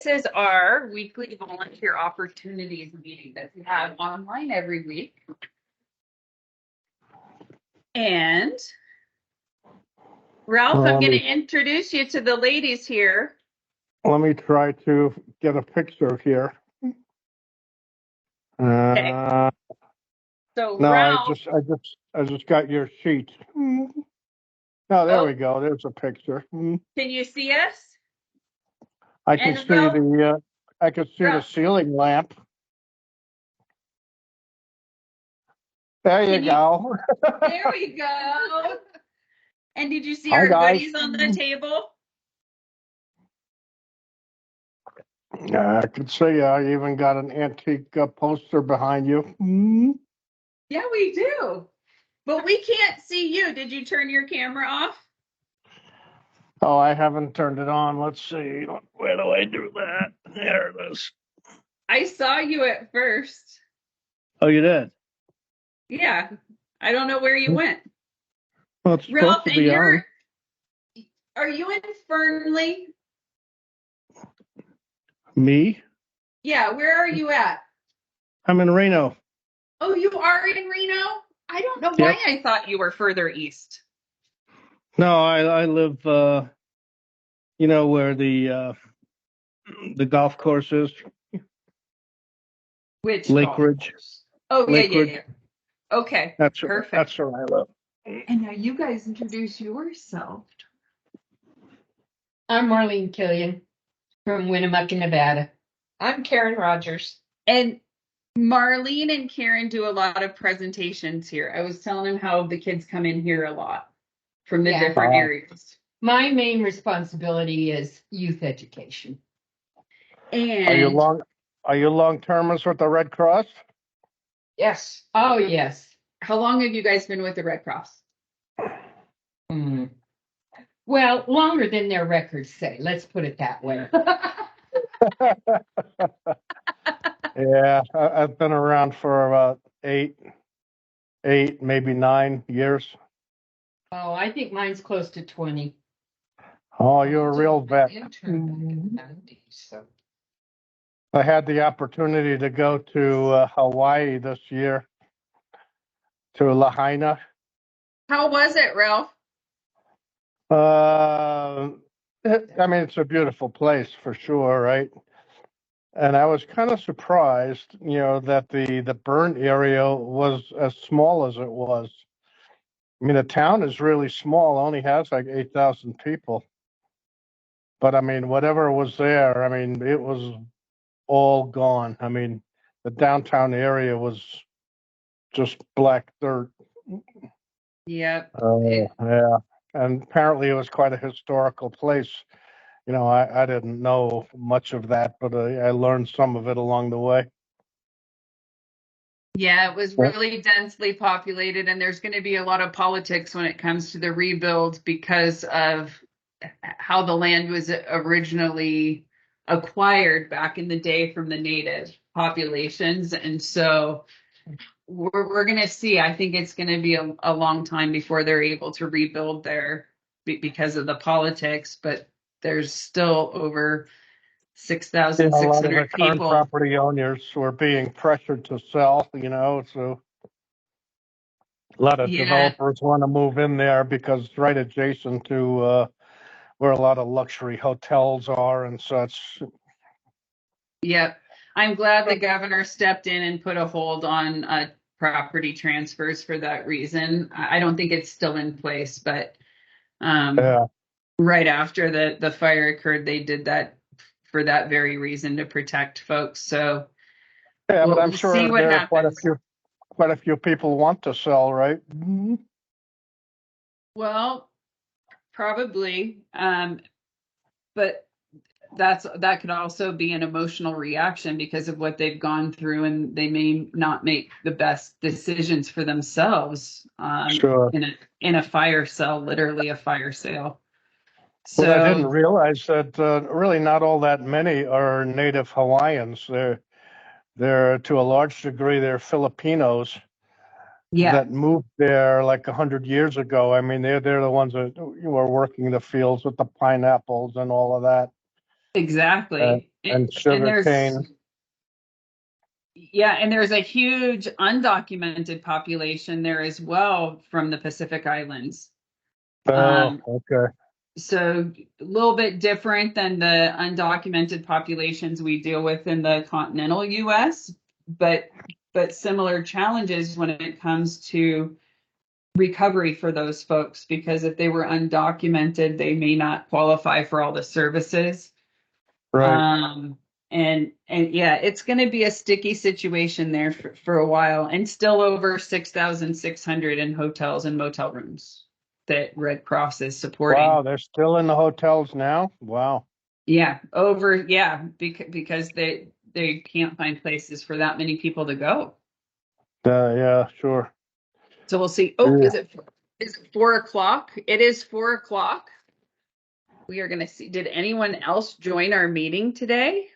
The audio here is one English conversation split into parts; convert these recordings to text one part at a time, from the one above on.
This is our weekly volunteer opportunities meeting that we have online every week. And Ralph, I'm going to introduce you to the ladies here. Let me try to get a picture here. Okay. So No, Ralph, I just got your sheet. Oh, there we go. There's a picture. Can you see us? I can And see Ralph, the ceiling lamp. There you go. There we go. And did you see Hi, our guys. goodies on the table? I can see I even got an antique poster behind you. Yeah, we do. But we can't see you. Did you turn your camera off? Oh, I haven't turned it on. Let's see. Where do I do that? There it is. I saw you at first. Oh, you did? Yeah. I don't know where you went. Well, it's Ralph, supposed to and be on. are you in Fernley? Me? Yeah, where are you at? I'm in Reno. Oh, you are in Reno? I don't know why Yep. I thought you were further east. No, I live, where the golf course is, Which Lake golf Ridge. course? Oh, yeah, Lake yeah, Ridge. yeah. Okay, perfect. That's where I live. And now you guys introduce yourself. I'm Marlene Killian from Winnemucca, Nevada. I'm Karen Rogers. And Marlene and Karen do a lot of presentations here. I was telling them how the kids come in here a lot from the different areas. My main responsibility is youth education. And Are you long-termers with the Red Cross? Yes. Oh, yes. how long have you guys been with the Red Cross? Well, longer than their records say. Let's put it that way. Yeah, I've been around for about eight, maybe 9 years. Oh, I think mine's close to 20. Oh, you're a real vet. So. I had the opportunity to go to Hawaii this year, to Lahaina. How was it, Ralph? I mean, it's a beautiful place for sure, right? And I was kind of surprised, that the burn area was as small as it was. I mean, the town is really small, only has like 8,000 people. But I mean, whatever was there, I mean, it was all gone. I mean, the downtown area was just black dirt. Yep. Yeah. And apparently it was quite a historical place. I didn't know much of that, but I learned some of it along the way. Yeah, it was really densely populated, and there's going to be a lot of politics when it comes to the rebuild because of how the land was originally acquired back in the day from the native populations. And so we're going to see, I think it's going to be a long time before they're able to rebuild there because of the politics, but there's still over A lot of the 6,600 current people. property owners were being pressured to sell, so a lot of Yeah. developers want to move in there because it's right adjacent to where a lot of luxury hotels are and such. Yep. I'm glad the governor stepped in and put a hold on property transfers for that reason. I don't think it's still in place, but Yeah. right after the fire occurred, they did that for that very reason to protect folks. So Yeah, but I'm we'll see sure what there are happens. quite a few people want to sell, right? Well, probably. But that could also be an emotional reaction because of what they've gone through, and they may not make the best decisions for themselves Sure. in a fire sale, literally a fire sale. What I didn't So realize that really not all that many are native Hawaiians. They're to a large degree they're Filipinos yeah, that moved there like 100 years ago. I mean, they're the ones that were working the fields with the pineapples and all of that. exactly. And sugar there's- cane. Yeah, and there's a huge undocumented population there as well from the Pacific Islands. Oh, okay. So a little bit different than the undocumented populations we deal with in the continental US, but similar challenges when it comes to recovery for those folks, because if they were undocumented, they may not qualify for all the services. Right. And yeah, it's going to be a sticky situation there for a while, and still over 6,600 in hotels and motel rooms that Red Cross is supporting. Wow, they're still in the hotels now? Wow. Yeah, because they can't find places for that many people to go. Yeah, sure. So we'll see. Oh, Yeah. is it 4 o'clock? It is 4 o'clock. We are going to see. Did anyone else join our meeting today?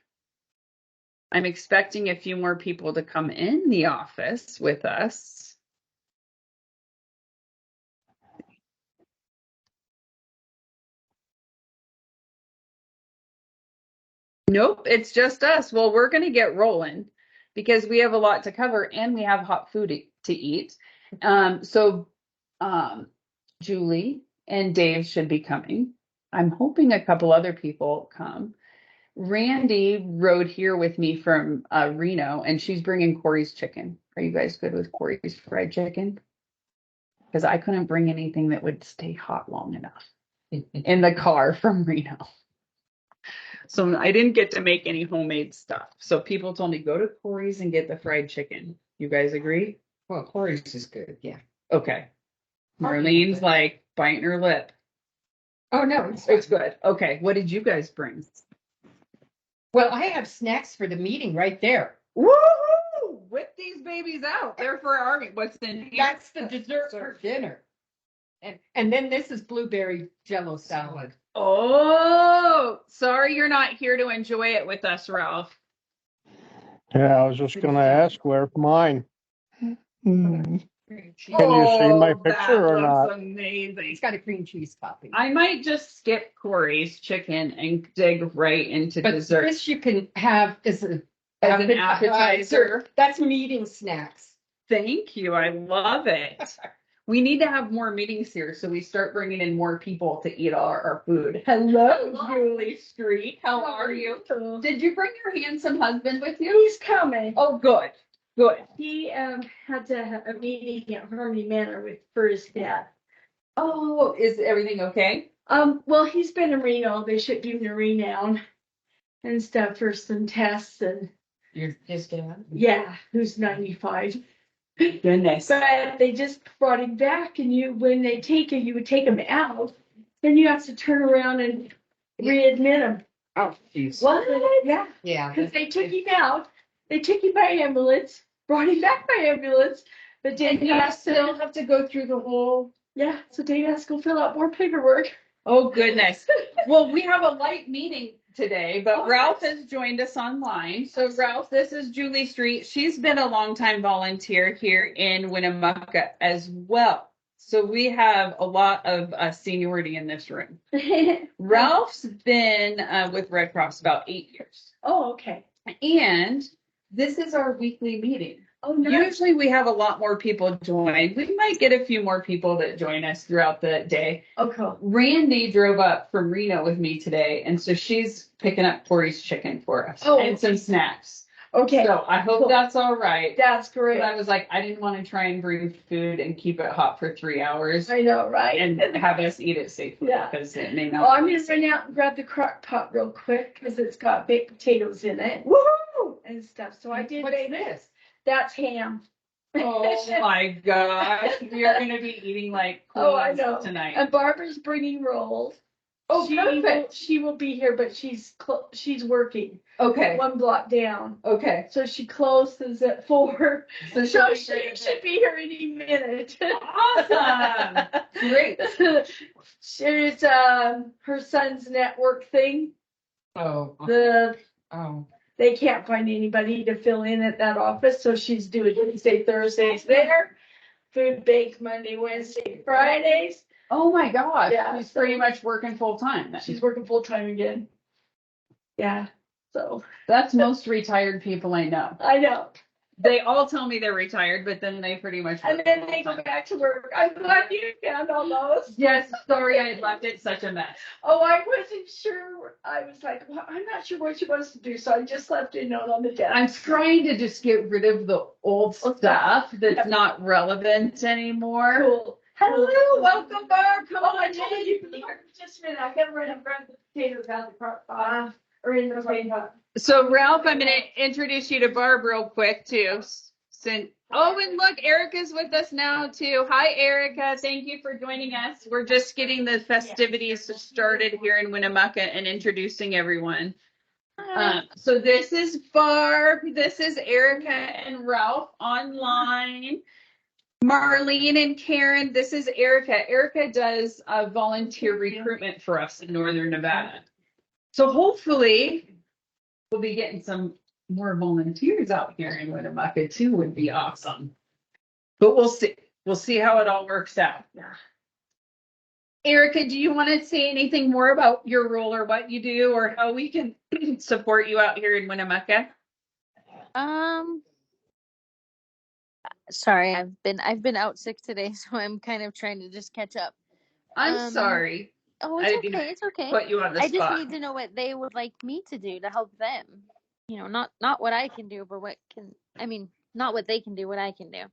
I'm expecting a few more people to come in the office with us. Nope, it's just us. Well, we're going to get rolling because we have a lot to cover and we have hot food to eat. Julie and Dave should be coming. I'm hoping a couple other people come. Randy rode here with me from Reno, and she's bringing Corey's chicken. Are you guys good with Corey's fried chicken? Because I couldn't bring anything that would stay hot long enough in the car from Reno. So I didn't get to make any homemade stuff. So people told me go to Corey's and get the fried chicken. You guys agree? Well, Corey's is good, yeah. Okay. Marlene's like biting her lip. Oh, no, It's good. Okay. What did you guys bring? Well, I have snacks for the meeting right there. Woohoo! Whip these babies out. They're for our what's in here. That's the dessert for dinner. And then this is blueberry jello salad. Oh, sorry you're not here to enjoy it with us, Ralph. Yeah, I was just going to ask where's mine. Can you see my picture or not? That's amazing. It's got a cream cheese topping. I might just skip Corey's chicken and dig right into But dessert. this you can have as an appetizer. That's meeting snacks. Thank you. I love it. We need to have more meetings here so we start bringing in more people to eat our food. Hello, Julie Street. How are you? Did you bring your handsome husband with you? He's coming. Oh, good. Good. He had to have a meeting at Harmony Manor for his dad. Oh, is everything okay? Well, he's been in Reno. They should give him a renown and stuff for some tests and His dad? yeah, who's 95. Goodness. But they just brought him back, and when they take him, you would take him out. Then you have to turn around and readmit him. Oh, jeez. What? Yeah. Yeah. Because they took him out. They took him by ambulance, brought him back by ambulance, but And then you still have to go through the whole. yeah, so Dave has to go fill out more paperwork. Oh, goodness. Well, we have a light meeting today, but Oh, Ralph nice. has joined us online. So, Ralph, this is Julie Street. She's been a longtime volunteer here in Winnemucca as well. So, we have a lot of seniority in this room. Ralph's been with Red Cross about 8 years. Oh, okay. And this is our weekly meeting. Oh, nice. Usually we have a lot more people join. We might get a few more people that join us throughout the day. Oh, cool. Randy drove up from Reno with me today, and so she's picking up Corey's chicken for us Oh, and some snacks. Okay, So I hope Cool. that's all right. that's But great. I was like, I didn't want to try and bring food and keep it hot for 3 hours I know, right? and have us eat it safely Yeah. because it may Oh, not. I'm gonna run out and grab the crock pot real quick because it's got baked potatoes in it. Woohoo! And stuff. So I did What's bake this? That's ham. Oh my gosh, we are going to be eating like Oh, I queens know. tonight. And Barbara's bringing rolls. Oh, perfect. She will be here, but she's working Okay. one block down. Okay. So she closes at 4. So So she should be here any minute. Awesome. Great. She's her son's network thing. Oh. They can't find anybody to fill in at that office, so she's doing Tuesday, Thursdays there. Food baked Monday, Wednesday, Fridays. Oh my gosh. Yeah, She's so- pretty much working full time then. She's working full time again. Yeah. So That's most retired people I know. I know. They all tell me they're retired, but then they pretty much. And then they go back to work. I'm glad you found all those. Yes, sorry, I left it such a mess. Oh, I wasn't sure. I was like, well, I'm not sure what she wants to do, so I just left a note on the desk. I'm trying to just get rid of the old stuff that's Yep. not relevant anymore. Cool. Hello, welcome, Barb. Come Oh, on I told in. you, just a minute, I gotta run and grab the potatoes out of the car, or in the rain pot. So Ralph, I'm going to introduce you to Barb real quick too. Oh, and look, Erica's with us now too. Hi, Erica. Thank you for joining us. We're just getting the festivities started here in Winnemucca and introducing everyone. So this is Barb. This is Erica and Ralph online. Marlene and Karen. This is Erica. Erica does volunteer recruitment for us in Northern Nevada. So hopefully we'll be getting some more volunteers out here in Winnemucca too. Would be awesome. But we'll see. We'll see how it all works out. Yeah. Erica, do you want to say anything more about your role or what you do or how we can support you out here in Winnemucca? Sorry, I've been out sick today, so I'm kind of trying to just catch up. I'm sorry. Oh, I it's didn't okay. It's okay. Put you on the I spot. just need to know what they would like me to do to help them. You know, not what I can do, but not what they can do, what I can do.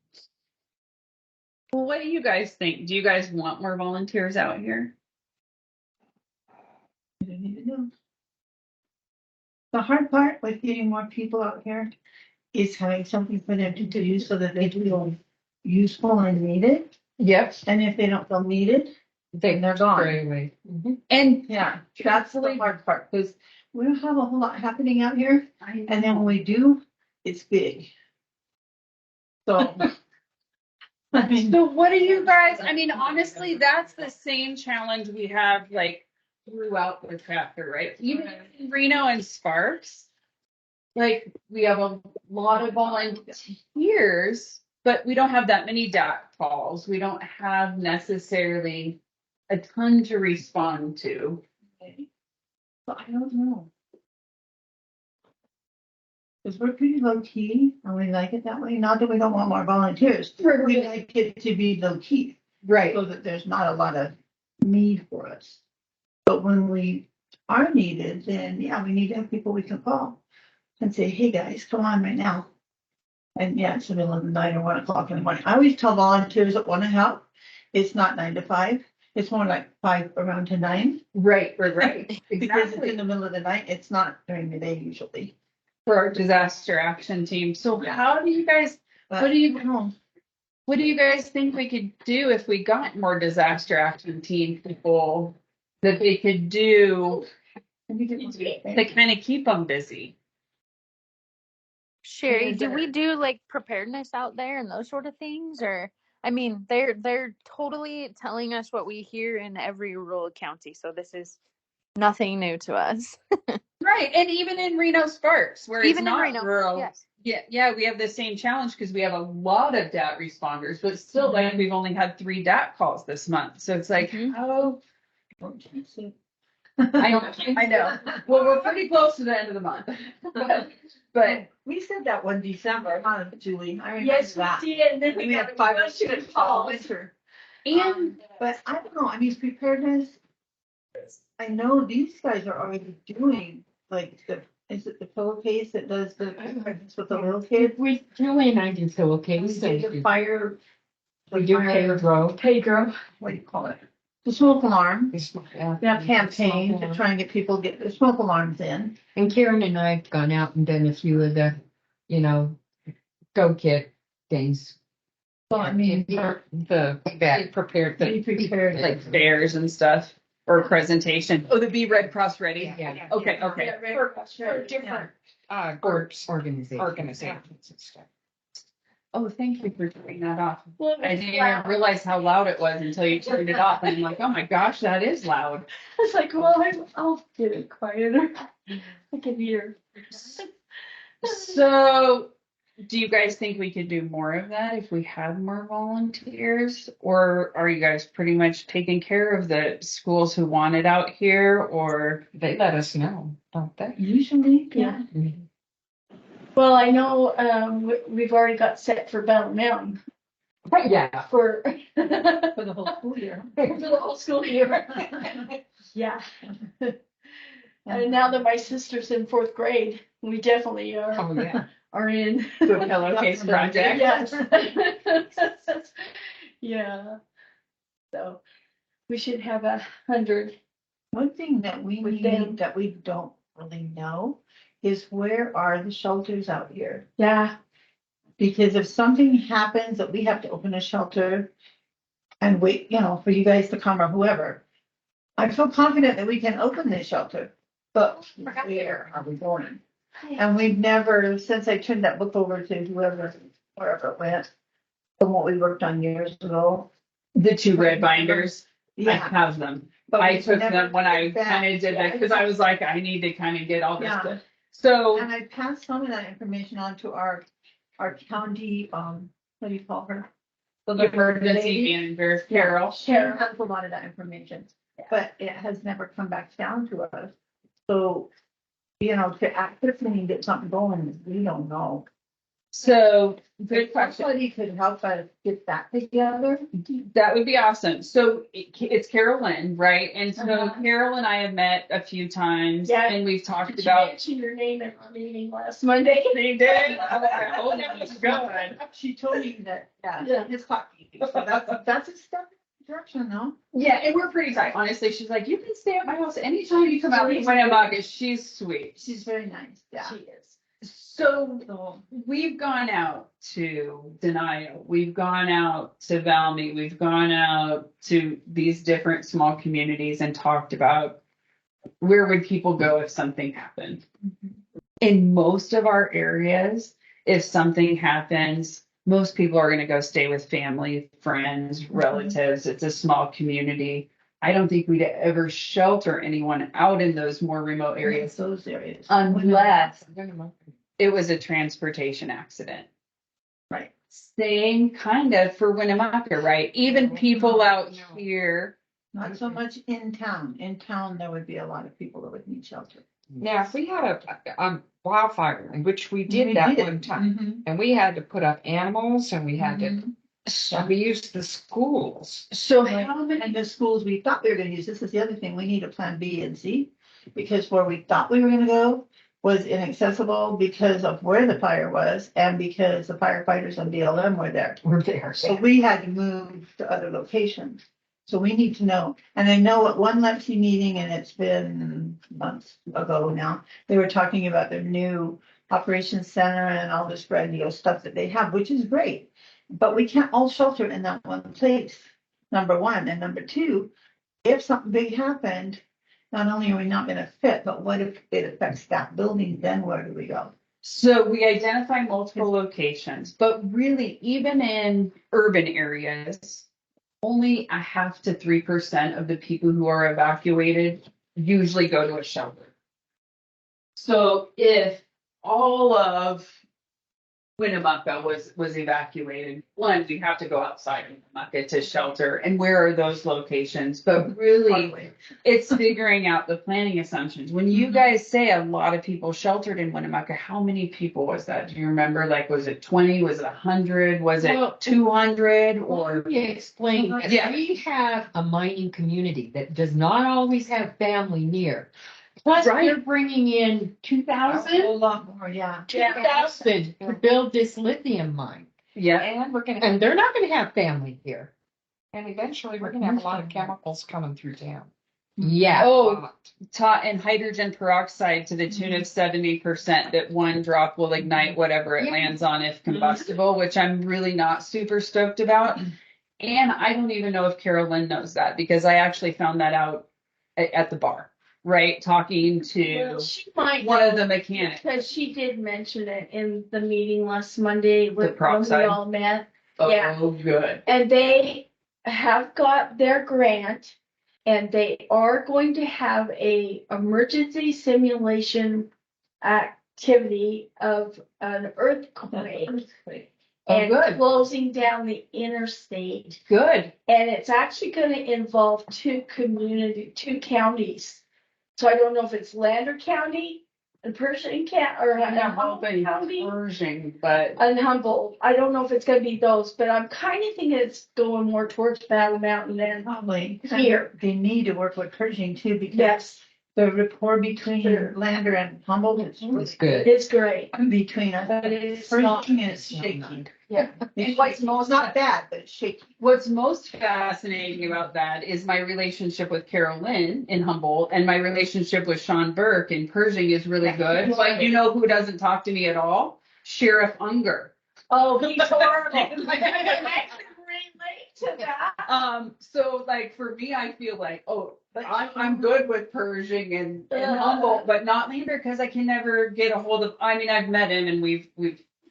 Well, what do you guys think? Do you guys want more volunteers out here? I don't even know. The hard part with getting more people out here is having something for them to do so that they feel useful and needed. Yep. And if they don't feel needed, then they're gone. Away. And Yeah, that's the hard part, because we don't have a whole lot happening out here, and then when we do, it's big. So. I mean, so what do you guys, I mean, honestly, that's the same challenge we have like throughout the chapter, right? Even in Reno and Sparks, like we have a lot of volunteers, but we don't have that many DAC calls. We don't have necessarily a ton to respond to. so I don't know. Because we're pretty low key, and we like it that way, not that we don't want more volunteers, we like it to be low key. Right. So that there's not a lot of need for us. But when we are needed, then yeah, we need to have people we can call and say, hey guys, come on right now. And yeah, it's the middle of the night or 1 o'clock in the morning. I always tell volunteers that want to help, it's not 9 to 5. It's more like 5 around to 9. Right. Because it's in the middle of the night. It's not during the day usually. For our disaster action team. So how do you guys, But what do you guys think we could do if we got more disaster action team people that they could do to kind of keep them busy? Sherry, do we do like preparedness out there and those sort of things? Or they're totally telling us what we hear in every rural county, so this is nothing new to us. Right, and even in Reno Sparks, where Even it's in not Reno, rural, yes. yeah, we have the same challenge because we have a lot of DAT responders, but still, like we've only had 3 DAT calls this month, so it's like, how? I know. Well, we're pretty close to the end of the month, but We said that one December, huh, Julie? I remember Yes, that. we did, and then We had 5 or 6 all winter. and But I don't know, I mean, preparedness, I know these guys are already doing, like, is it the pillowcase that does the preparedness with the little kids? We Julie and I do We pillowcase. did the fire. We do Pedro. Pedro. What do you call it? The smoke alarm. Yeah. That campaign to try and get people to get the smoke alarms in. And Karen and I have gone out and done a few of the, go kit things. Well, I mean, The prepared, be prepared. like fairs and stuff or presentation. Oh, the Be Red Cross Ready. Yeah. Okay. For different. organizations and stuff. Oh, thank you for turning that off. Well, I didn't even realize how loud it was until you turned it off. And I'm like, oh my gosh, that is loud. I was like, well, I'll get it quieter. I can hear. So Do you guys think we could do more of that if we had more volunteers? Or are you guys pretty much taking care of the schools who want it out here? Or They let us know, don't they? Usually, yeah. Well, I know, we've already got set for Battle Mountain Yeah. for, For the whole school year. for the whole school year. Yeah. And now that my sister's in 4th grade, we definitely Oh, yeah. are in. the pillowcase project? Yes. Yeah. So we should have 100. One thing that we With them. need that we don't really know is where are the shelters out here? Yeah. Because if something happens that we have to open a shelter and wait, for you guys to come or whoever, I feel confident that we can open this shelter, but where are we going? And we've never, since I turned that book over to whoever, wherever it went, from what we worked on years ago. The 2 red binders, I Yeah. have them. but I we've took never them when I put back. kind of did that because I was like, I need to kind of get all this Yeah. stuff. So And I passed some of that information on to our county, what do you call her? the emergency manager, Carol. Sharon has a lot of that information, but it has never come back down to us. So, to actively get something going, we don't know. So good If question. somebody could help us get that together. That would be awesome. So it's Carolyn, right? And so Uh-huh. Carol and I have met a few times Yeah. and we've talked Did you about. mention your name in our meeting last Monday? They did. I was like, oh, that was good. She told me that, Yeah. it's hockey. So that's a step in the direction, though. Yeah, and we're pretty tight. Honestly, she's like, you can stay at my house anytime you come out to Winnemucca. She's sweet. She's very nice, yeah. She is. So So, we've gone out to Denial. We've gone out to Valmy. We've gone out to these different small communities and talked about where would people go if something happened. In most of our areas, if something happens, most people are going to go stay with family, friends, relatives. It's a small community. I don't think we'd ever shelter anyone out in those more remote areas those areas. unless it was a transportation accident. Right. Same kind of for Winnemucca, right? Even people out here. Not so much in town. In town, there would be a lot of people that would need shelter. Now, if we had a wildfire, which we did that one time, and we had to put up animals and we had to, and we used the schools. So Right. how many? And the schools we thought we were gonna use, this is the other thing, we need a plan B and C. Because where we thought we were gonna go was inaccessible because of where the fire was and because the firefighters and BLM were there. We're there. So we had to move to other locations. So we need to know. And I know at one LEPC meeting, and it's been months ago now, they were talking about their new operations center and all this brand new stuff that they have, which is great. But we can't all shelter in that one place, number one. And number two, if something big happened, not only are we not gonna fit, but what if it affects that building, then where do we go? So we identify multiple locations, but really, even in urban areas, only 0.5 to 3% of the people who are evacuated usually go to a shelter. So if all of Winnemucca was evacuated, one, we have to go outside Winnemucca to shelter. And where are those locations? But really, it's figuring out the planning assumptions. When you guys say a lot of people sheltered in Winnemucca, how many people was that? Do you remember? Like, was it 20? Was it 100? Was it Well, 200? Or Or you explain, that Yeah. we have a mining community that does not always have family near. Plus, Right. we're bringing in A 2,000 whole lot more, yeah. to build this lithium mine. yeah, And we're gonna, And they're not gonna have family here. and eventually we're gonna have a lot of chemicals coming through town. Yeah. Oh, and hydrogen peroxide to the tune of 70% that one drop will ignite whatever it Yeah. lands on if combustible, which I'm really not super stoked about. And I don't even know if Carolyn knows that because I actually found that out at the bar, right? Talking to Well, she might one of know, the mechanics. because she did mention it in the meeting last Monday when we peroxide? all met. Yeah. Oh, good. And they have got their grant and they are going to have a emergency simulation activity of an earthquake Oh, and good. closing down the interstate. Good. And it's actually gonna involve two counties. So I don't know if it's Lander County and Pershing County or I'm Humboldt hoping County Pershing, but and Humboldt. I don't know if it's gonna be those, but I'm kind of thinking it's going more towards Battle Mountain than Probably. here. They need to work with Pershing too, because Yes, the rapport between Sure. Lander and Humboldt is It's good. it's great, between us. but it's not. Pershing is shaky. Yeah. It's not bad, but it's shaky. what's most fascinating about that is my relationship with Carol Lynn in Humboldt and my relationship with Sean Burke in Pershing is really good. But you know who doesn't talk to me at all? Sheriff Unger. Oh, he's horrible. I can relate to that. So like for me, I feel like, oh, I'm good with Pershing and Humboldt, but not Lander because I can never get a hold of. I mean, I've met him and we've.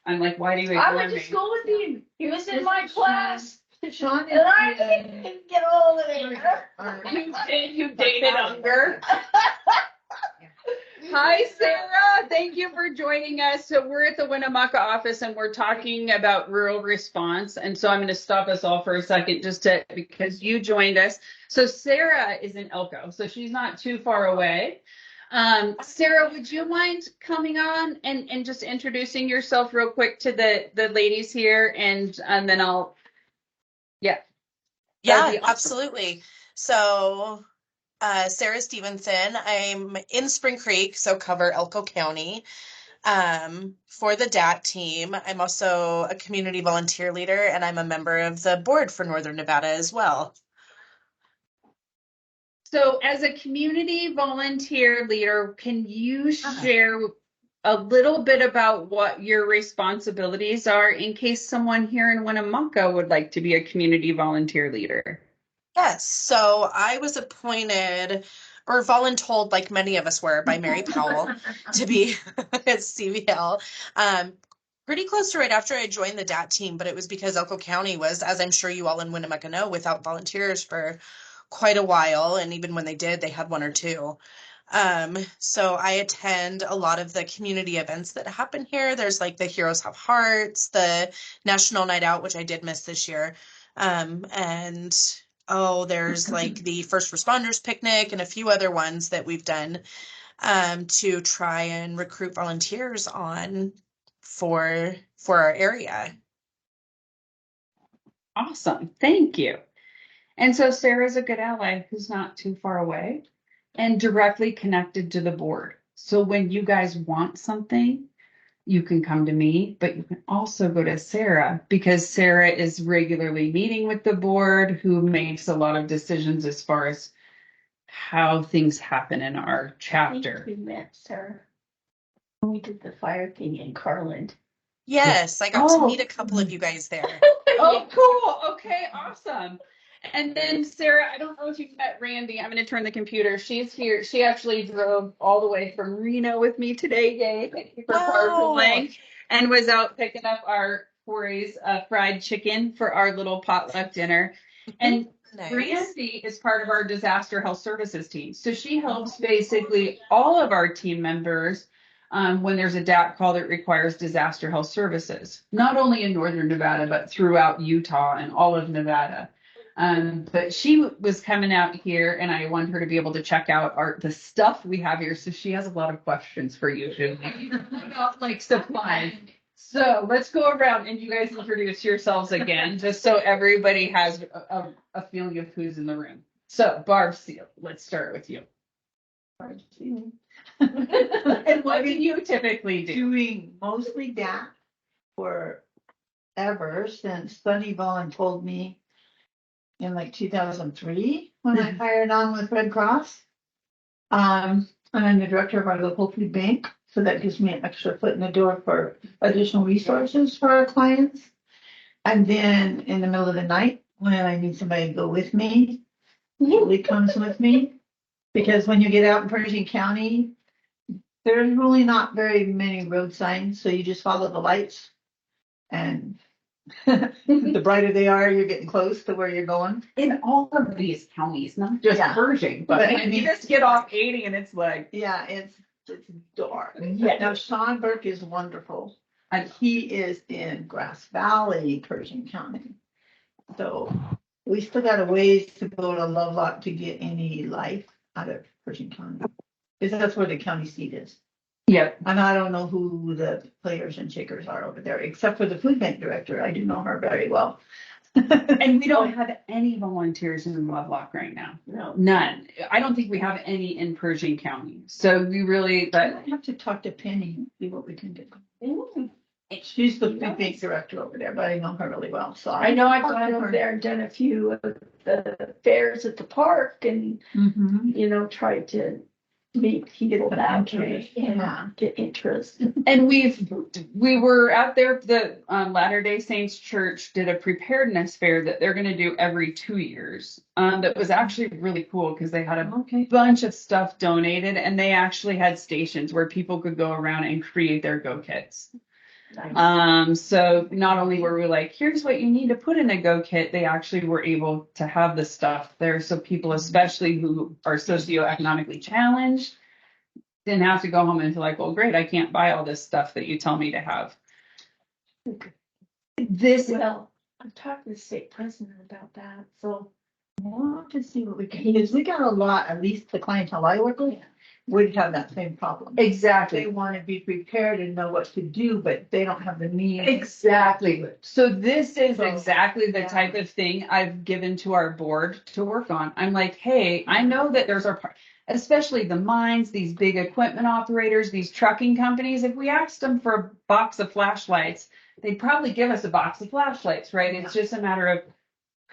I'm like, why do you I ignore went to me? school with him. He was in my class. Sean is And I didn't get all of it. You dated Unger. Hi, Sarah. Thank you for joining us. So we're at the Winnemucca office and we're talking about rural response. And so I'm going to stop us all for a second because you joined us. So Sarah is in Elko, so she's not too far away. Sarah, would you mind coming on and just introducing yourself real quick to the ladies here and then I'll, yeah. That'd be awesome. Absolutely. So, Sarah Stevenson, I'm in Spring Creek, so cover Elko County. For the DAT team, I'm also a community volunteer leader and I'm a member of the board for Northern Nevada as well. So as a community volunteer leader, can you share a little bit about what your responsibilities are in case someone here in Winnemucca would like to be a community volunteer leader? Yes, so I was appointed or voluntold, like many of us were, by Mary Powell to be at CVL. Pretty close to right after I joined the DAT team, but it was because Elko County was, as I'm sure you all in Winnemucca know, without volunteers for quite a while, and even when they did, they had one or two. So I attend a lot of the community events that happen here. There's like the Heroes Have Hearts, the National Night Out, which I did miss this year. And there's like the First Responders Picnic and a few other ones that we've done to try and recruit volunteers on for our area. Awesome. Thank you. And so Sarah's a good ally who's not too far away and directly connected to the board. So when you guys want something, you can come to me, but you can also go to Sarah because Sarah is regularly meeting with the board who makes a lot of decisions as far as how things happen in our chapter. We met Sarah when we did the fire thing in Carland. Yes, I got to meet a couple of you guys there. Oh, cool. Okay, awesome. And then Sarah, I don't know if you've met Randy. I'm going to turn the computer. She's here. She actually drove all the way from Reno with me today. Yay. Thank you for carpooling. And was out picking up our Corey's fried chicken for our little potluck dinner. And Nice. Randy is part of our disaster health services team. So she helps basically all of our team members when there's a DAT call that requires disaster health services, not only in Northern Nevada, but throughout Utah and all of Nevada. But she was coming out here and I wanted her to be able to check out the stuff we have here. So she has a lot of questions for you about like supplies. So let's go around and you guys introduce yourselves again, just so everybody has a feeling of who's in the room. So Barb Seal, let's start with you. Barb Seal. And what do you typically do? Doing mostly DAT forever since Sunny Vaughn told me in like 2003 when I hired on with Red Cross. And I'm the director of our local food bank, so that gives me an extra foot in the door for additional resources for our clients. And then in the middle of the night, when I need somebody to go with me, Julie comes with me, because when you get out in Pershing County, there's really not very many road signs, so you just follow the lights, and the brighter they are, you're getting close to where you're going. In all of these counties, not just Pershing, but I mean, you just get off 80 and it's like. Yeah, it's It's dark. Yeah. Now Sean Burke is wonderful. I- He is in Grass Valley, Pershing County. So we still got a ways to go to Lovelock to get any life out of Pershing County. Because that's where the county seat is. Yeah. And I don't know who the players and shakers are over there, except for the food bank director. I do know her very well. And we don't have any volunteers in Lovelock right now. No. None. I don't think we have any in Pershing County. So we really, I but have to talk to Penny and see what we can do. Mm. She's the food bank director over there, but I know her really well, so. I know I've talked to gone her. over there and done a few of the fairs at the park and, Mhm. you know, tried to meet people that way Yeah. and get interest. and we were out there, the Latter-day Saints Church did a preparedness fair that they're gonna do every 2 years. That was actually really cool because they had a Okay. bunch of stuff donated and they actually had stations where people could go around and create their go kits. So not only were we like, here's what you need to put in a go kit, they actually were able to have the stuff there. So people, especially who are socioeconomically challenged, didn't have to go home and feel like, well, great, I can't buy all this stuff that you tell me to have. This, Well, I'm talking to the state president about that, so. We'll have to see what we can, because we got a lot, at least the clientele I work with, would have that same problem. They exactly. want to be prepared and know what to do, but they don't have the means. Exactly. So this is So, exactly the yeah. type of thing I've given to our board to work on. I'm like, hey, I know that there's our part, especially the mines, these big equipment operators, these trucking companies. If we asked them for a box of flashlights, they'd probably give us a box of flashlights, right? It's just a matter of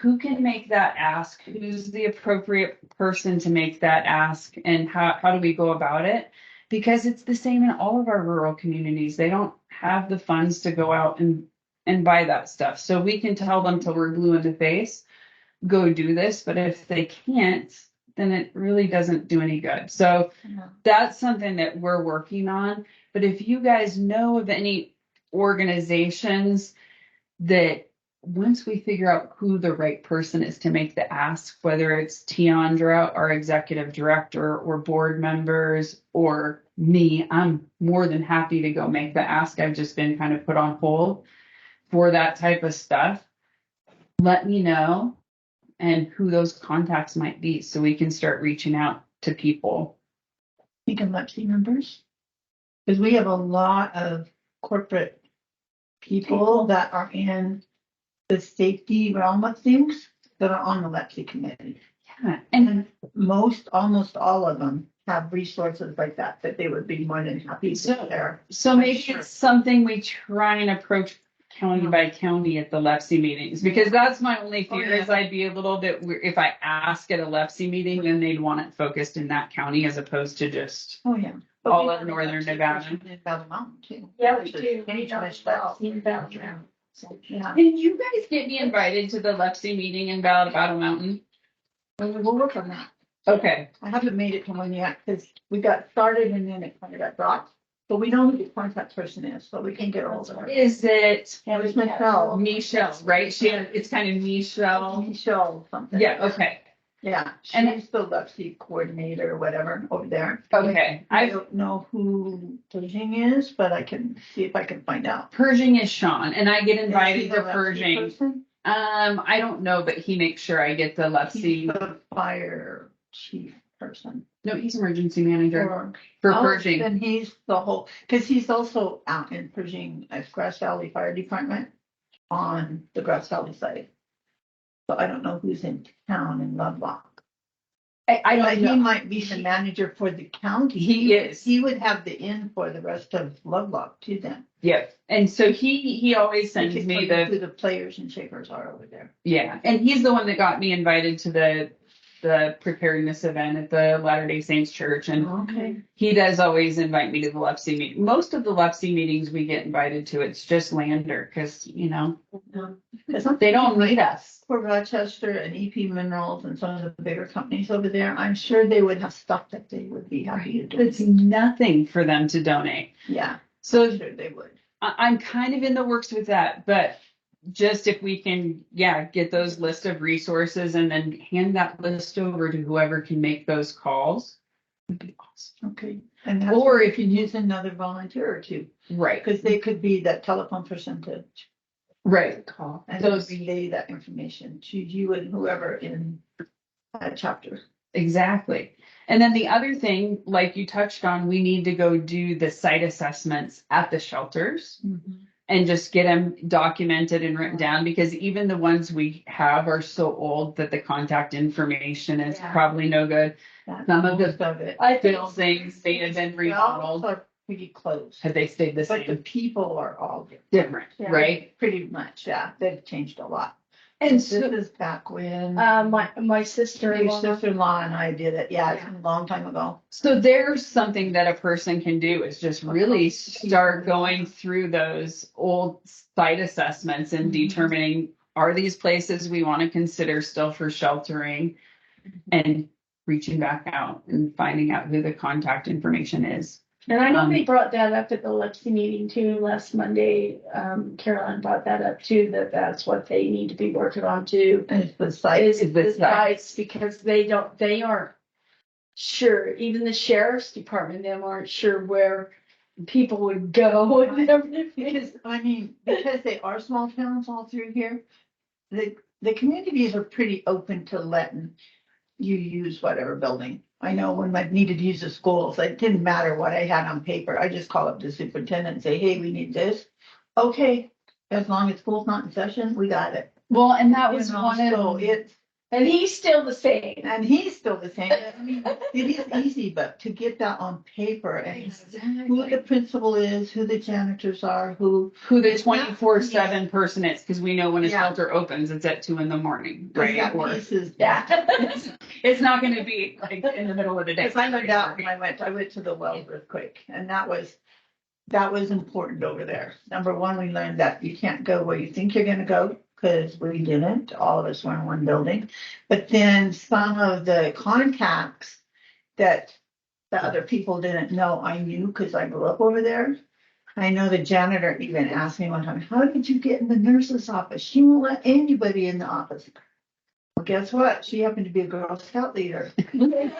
who can make that ask, who's the appropriate person to make that ask, and how do we go about it? Because it's the same in all of our rural communities. They don't have the funds to go out and buy that stuff. So we can tell them till we're blue in the face, go do this. But if they can't, then it really doesn't do any good. So Yeah. that's something that we're working on. But if you guys know of any organizations that once we figure out who the right person is to make the ask, whether it's Tiandra, our executive director, or board members, or me, I'm more than happy to go make the ask. I've just been kind of put on hold for that type of stuff. Let me know and who those contacts might be so we can start reaching out to people. Speaking of Lepsy members, because we have a lot of corporate people that are in the safety realm of things that are on the Lepsy committee. Yeah. And almost all of them have resources like that they would be more than happy to share. So maybe sure. it's something we try and approach county by county at the Lepsy meetings, because that's my only fear is I'd be a little bit weird if I ask at a Lepsy meeting, then they'd want it focused in that county as opposed to just Oh, yeah. all we of have a northern Lepsy Nevada. person in Battle Mountain too. Yeah, we Which is do. We Kenny know Smith's about Lepsy. in Belgium. So, yeah. Can you guys get me invited to the Lepsy meeting in Battle Mountain? We'll work on that. Okay. I haven't made it to one yet because we got started and then it kind of got dropped. But we know who the contact person is, so we can get all of her. Is it Yeah, it's Michelle. Michelle, right? It's kind of Michelle. Michelle something. Yeah, okay. Yeah, And- she's the Lepsy coordinator or whatever over there. Okay. I don't know who Pershing is, but I can see if I can find out. Pershing is Sean, and I get Is invited he to the Lepsy Pershing. person? I don't know, but he makes sure I get the He's Lepsy. the fire chief person. No, he's emergency manager Or- for Oh, Pershing. Then he's the whole, because he's also out in Pershing at Grass Valley Fire Department on the Grass Valley side. So I don't know who's in town in Lovelock. I But don't he know. might be the manager for the county. He is. He would have the in for the rest of Lovelock too then. Yep. And so he always sends He can me tell you the who the players and shakers are over there. yeah, and he's the one that got me invited to the preparedness event at the Latter-day Saints Church, and Okay. he does always invite me to the Lepsy meeting. Most of the Lepsy meetings we get invited to, it's just Lander because they don't need us. For Rochester and EP Minerals and some of the bigger companies over there, I'm sure they would have stuff that they would be happy to do. It's nothing for them to donate. Yeah, So sure they would. I'm kind of in the works with that, but just if we can, get those list of resources and then hand that list over to whoever can make those calls. would be awesome. Okay. And that's Or where if you can use another volunteer or two, Right. because they could be that telephone percentage. Right. Call and Those- relay that information to you and whoever in that chapter. Exactly. And then the other thing, like you touched on, we need to go do the site assessments at the shelters and just get them documented and written down, because even the ones we have are so old that the contact information is Yeah. probably no good. That's Some of the most of it. buildings may have been They all remodeled. are pretty close, Have they stayed the but the same? people are all Different, Yeah. right? pretty much. Yeah, they've changed a lot. And This so, is back when my your sister-in-law, sister-in-law and I did it. Yeah, it's been a long time ago. So there's something that a person can do is just really start going through those old site assessments and determining, are these places we want to consider still for sheltering, and reaching back out and finding out who the contact information is. and I know they brought that up at the Lexi meeting too last Monday. Caroline brought that up too, that's what they need to be working on too. And it's the site. Is the the site. sites, because they aren't sure, even the sheriff's department, them aren't sure where people would go and everything. Because, I mean, because they are small towns all through here, the communities are pretty open to letting you use whatever building. I know when I needed to use the schools, it didn't matter what I had on paper. I just call up the superintendent and say, hey, we need this. Okay, as long as school's not in session, we got it. Well, and that was You know, one so of, it's, And he's still the same. and he's still the same. I mean, it is easy, but to get that on paper and who the principal is, who the janitors are, who the It's not- 24/7 person is, because we know when a Yeah. shelter opens, it's at 2 a.m, right? that Or piece is. it's not going to be like in the middle of the day. Because I learned out when I went to the Wells earthquake, and that was important over there. Number one, we learned that you can't go where you think you're gonna go, because we didn't. All of us were in one building. But then some of the contacts that the other people didn't know, I knew because I grew up over there. I know the janitor even asked me one time, how did you get in the nurse's office? She won't let anybody in the office. Well, guess what? She happened to be a Girl Scout leader. And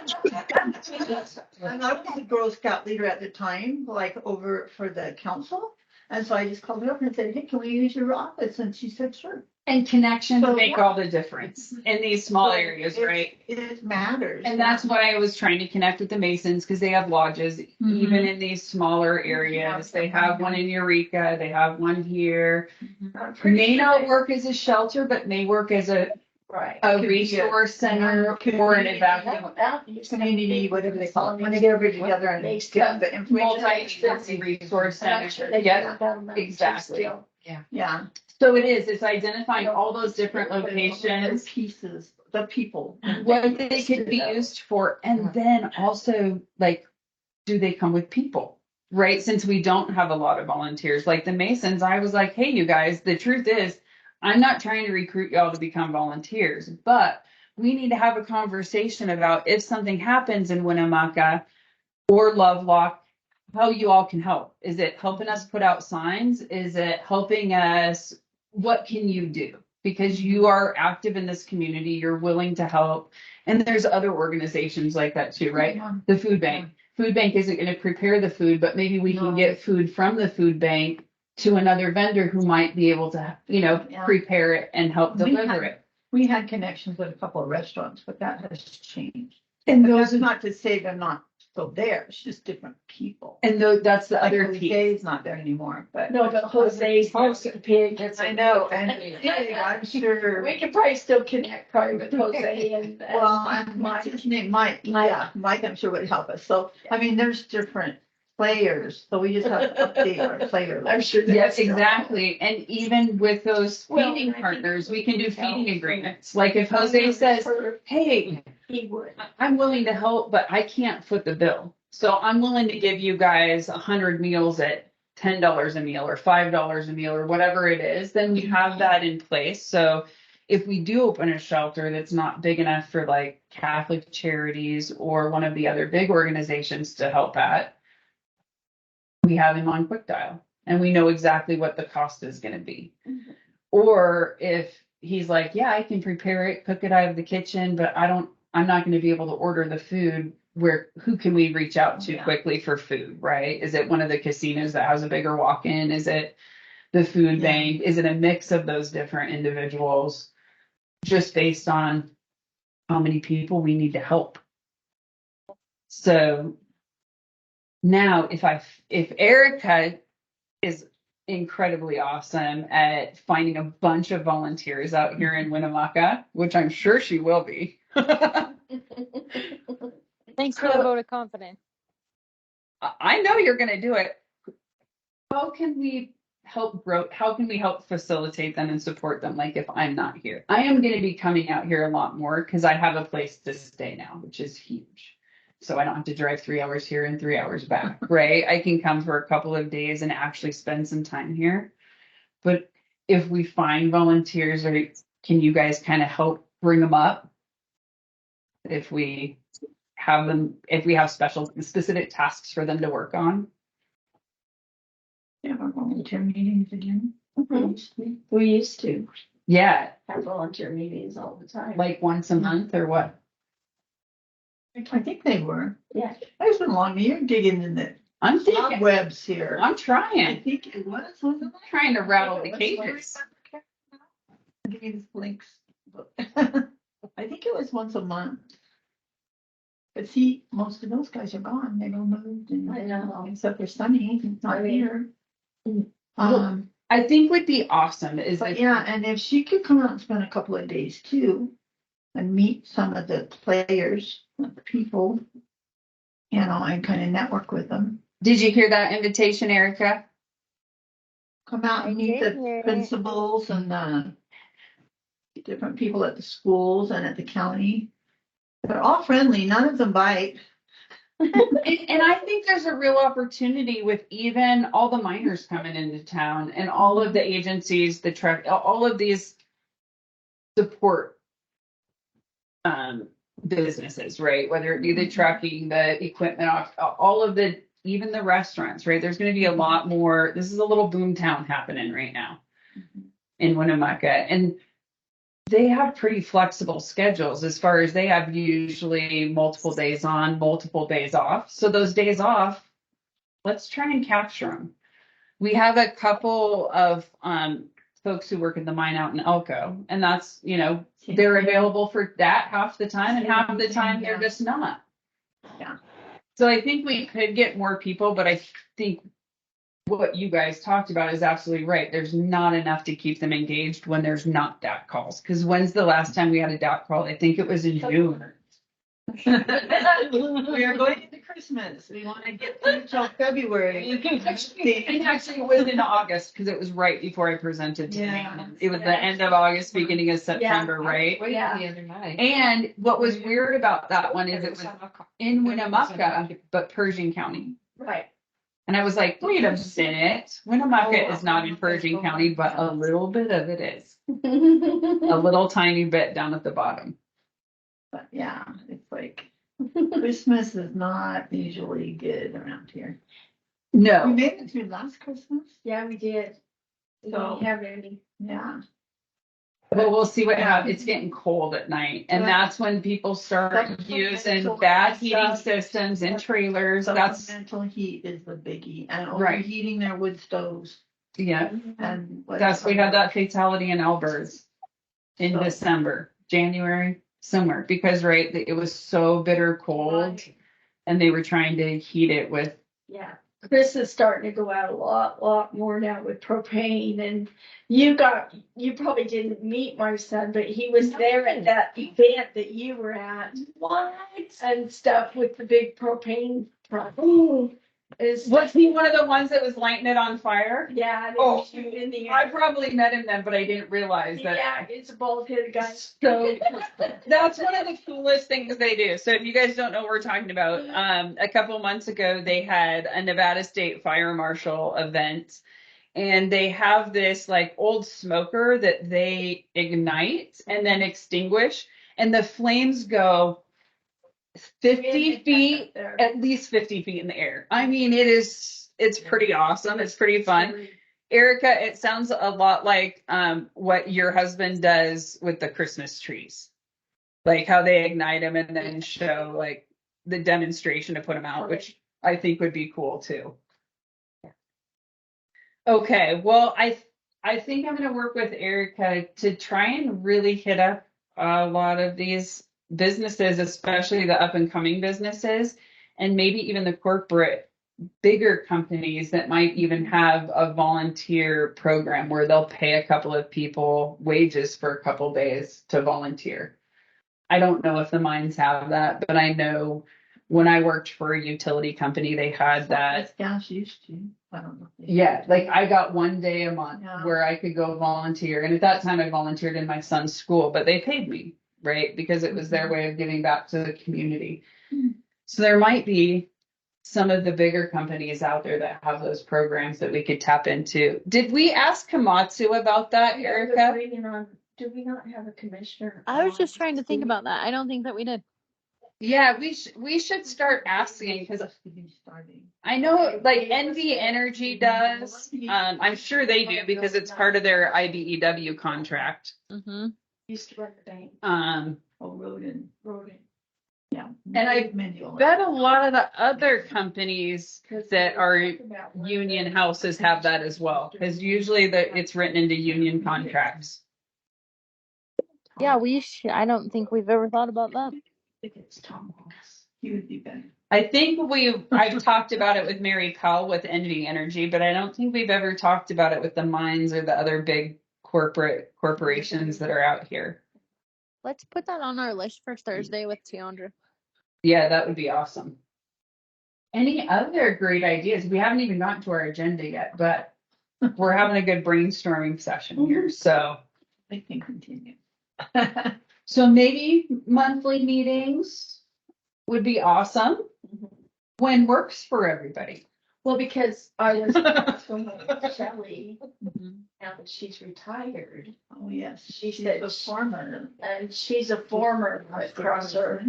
I was a Girl Scout leader at the time, like over for the council. And so I just called her up and said, hey, can we use your office? And she said, sure. And connections So, make yeah. all the difference in these small So areas, it- right? It matters. And that's why I was trying to connect with the Masons, because they have lodges, even in these smaller areas. They have one in Eureka, they have one here. May not work as a shelter, but may work as a Right. a Could be a- resource center could or an be- evacuation. Community, whatever they call it, when they get everybody together and They get the information. Multi-agency resource And I'm sure center. they Yeah, do that amount exactly. still. Yeah. so it's identifying all those different locations, Pieces, the people. what they could be used for, and then also, like, do they come with people? Right? Since we don't have a lot of volunteers, like the Masons, I was like, hey, you guys, the truth is, I'm not trying to recruit y'all to become volunteers, but we need to have a conversation about if something happens in Winnemucca or Lovelock, how you all can help. Is it helping us put out signs? Is it helping us? What can you do? Because you are active in this community, you're willing to help. And there's other organizations like that too, right? The food bank. Food bank isn't going to prepare the food, but maybe we can get food from the food bank to another vendor who might be able to, prepare it and help deliver it. We had connections with a couple of restaurants, but that has changed. And But those that's not to say they're not still there, it's just different people. And that's the Like other piece. Jose's not there anymore, but. No, but Jose's the pig. I know, and I'm sure. We could probably still connect probably with Jose and. Well, and what's his name, Mike, yeah, Mike, I'm sure would help us. So, I mean, there's different players, so we just have to update our player I'm list. sure. Yes, exactly. And even with those Well, feeding I think partners, we can do feeding help. agreements. Like if Jose says, hey, He would. I'm willing to help, but I can't foot the bill. So I'm willing to give you guys 100 meals at $10 a meal or $5 a meal or whatever it is, then we have that in place. So if we do open a shelter that's not big enough for like Catholic Charities or one of the other big organizations to help at, we have him on Quick Dial and we know exactly what the cost is going to be. Or if he's like, yeah, I can prepare it, cook it out of the kitchen, but I'm not going to be able to order the food. who can we reach out to Yeah. quickly for food, right? Is it one of the casinos that has a bigger walk-in? Is it the food Yeah. bank? Is it a mix of those different individuals? Just based on how many people we need to help. So now if Erica is incredibly awesome at finding a bunch of volunteers out here in Winnemucca, which I'm sure she will be. Thanks for the vote of confidence. I know you're going to do it. How can we help grow? How can we help facilitate them and support them? Like if I'm not here, I am going to be coming out here a lot more because I have a place to stay now, which is huge. So I don't have to drive 3 hours here and 3 hours back, right? I can come for a couple of days and actually spend some time here. But if we find volunteers, or can you guys kind of help bring them up? If we have them, if we have specific tasks for them to work on. Yeah, our volunteer meetings again. We used to Yeah, have volunteer meetings all the time. like once a month or what? I think they were. Yeah. There's been long, you're digging in the I'm thinking, webs here. I'm I trying, think it was it? trying to rattle the It was cages. Give me this links. I think it was once a month. But see, most of those guys are gone. They don't moved and I know. except for Sunny, he's not I mean, here. Well, I think would be awesome is But like, yeah, and if she could come out and spend a couple of days too, and meet some of the players, the people, you know, and kind of network with them. did you hear that invitation, Erica? Come out and meet did the hear it. principals and different people at the schools and at the county. They're all friendly. None of them bite. And I think there's a real opportunity with even all the miners coming into town and all of the agencies, the truck, all of these support businesses, right? Whether it be the trucking, the equipment, all of the, even the restaurants, right? There's going to be a lot more. This is a little boom town happening right now in Winnemucca. And they have pretty flexible schedules as far as they have usually multiple days on, multiple days off. So those days off, let's try and capture them. We have a couple of folks who work in the mine out in Elko, and that's, you know, they're available for that half the time, and half the time they're just not. Yeah. So I think we could get more people, but I think what you guys talked about is absolutely right. There's not enough to keep them engaged when there's not DAC calls. Because when's the last time we had a DAC call? I think it was in June. We are going into Christmas. We want to get through till February. And actually it was in August because it was right before I presented to Yeah. them. It was the end of August, beginning of September, right? Waited Yeah. the other night. And what was weird about that one is it was in Winnemucca, but Pershing County. Right. And I was like, wait a minute, Winnemucca is not in Pershing County, but a little bit of it is. A little tiny bit down at the bottom. But yeah, it's like Christmas is not usually good around here. We No, made it through last Christmas. Yeah, we did. We So- didn't have any. Yeah. but we'll see what happens. It's getting cold at night, and that's when people start That's using supplemental bad heating stuff. systems in trailers. That's, Supplemental heat is the biggie and Right. overheating their wood stoves yeah, and. we had that fatality in Elbers in So- December, January, somewhere, because, right, it was so bitter cold, and they were trying to heat it with, Yeah. Chris is starting to go out a lot more now with propane, and you probably didn't meet my son, but he was there at that event that you were at. What? And stuff with the big propane truck. was he one of the ones that was lighting it on fire? Yeah, they Oh, were shooting in the I air. probably met him then, but I didn't realize that. Yeah, it's a bald-headed guy. So that's one of the coolest things they do. So if you guys don't know what we're talking about, a couple months ago, they had a Nevada State Fire Marshal event, and they have this like old smoker that they ignite and then extinguish, and the flames go 50 feet, at least 50 feet in the air. I mean, it's pretty awesome. It's pretty fun. Erica, it sounds a lot like what your husband does with the Christmas trees, like how they ignite them and then show like the demonstration to put them out, which I think would be cool too. Okay, well, I think I'm gonna work with Erica to try and really hit up a lot of these businesses, especially the up and coming businesses, and maybe even the corporate bigger companies that might even have a volunteer program where they'll pay a couple of people wages for a couple days to volunteer. I don't know if the mines have that, but I know when I worked for a utility company, they had that. Gas used to. I don't know. Yeah, like I got 1 day a month Yeah. where I could go volunteer. And at that time I volunteered in my son's school, but they paid me, right? Because it was their way of giving back to the community. So there might be some of the bigger companies out there that have those programs that we could tap into. Did we ask Komatsu about that, Erica? Do we not have a commissioner? I was just trying to think about that. I don't think that we did. Yeah, we should start asking because I know like NV Energy does. I'm sure they do because it's part of their IBEW contract. Mm-hmm. Used to run the bank. Rodin. Yeah. And I bet a lot of the other companies that are union houses have that as well, because usually it's written into union contracts. Yeah, I don't think we've ever thought about that. I think it's Tom Ross. He would be better. I think I've talked about it with Mary Powell with NV Energy, but I don't think we've ever talked about it with the mines or the other big corporations that are out here. Let's put that on our list for Thursday with Tiandra. Yeah, that would be awesome. Any other great ideas? We haven't even gotten to our agenda yet, but we're having a good brainstorming session here. So I can continue. So maybe monthly meetings would be awesome. When works for everybody. Well, because I was talking with Shelley, now that she's retired, Oh, yes. She's She's a farmer. and she's a former crosser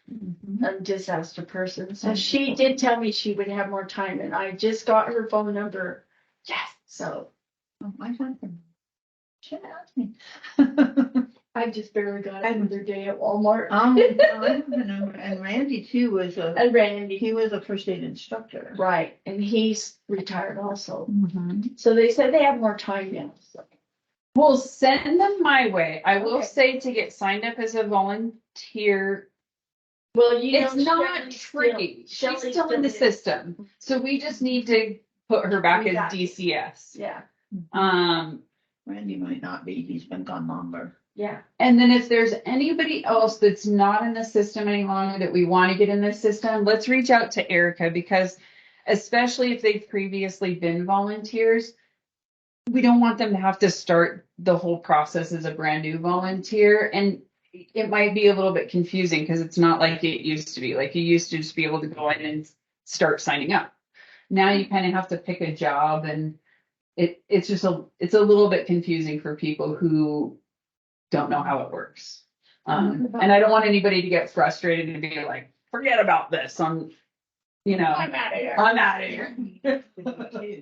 and disaster person. So she did tell me she would have more time, and I just got her phone number. Yes. So Oh, I got them. Should ask me. I just barely got it the other day at Walmart. I don't know. And Randy too was And Randy, he was a first aid instructor. right, and he's retired also. Mm-hmm. So they said they have more time now. So. Well, send them my way. I will Okay. say to get signed up as a volunteer, Well, it's not tricky. She's still in the system. So we just need to put her back as DCS. Yeah, Randy might not be. He's been gone longer. yeah. And then if there's anybody else that's not in the system any longer that we want to get in the system, let's reach out to Erica, because especially if they've previously been volunteers, we don't want them to have to start the whole process as a brand new volunteer. And it might be a little bit confusing because it's not like it used to be. Like you used to just be able to go in and start signing up. Now you kind of have to pick a job, and it's a little bit confusing for people who don't know how it works. And I don't want anybody to get frustrated and be like, forget about this. I'm out of here. I'm out of here.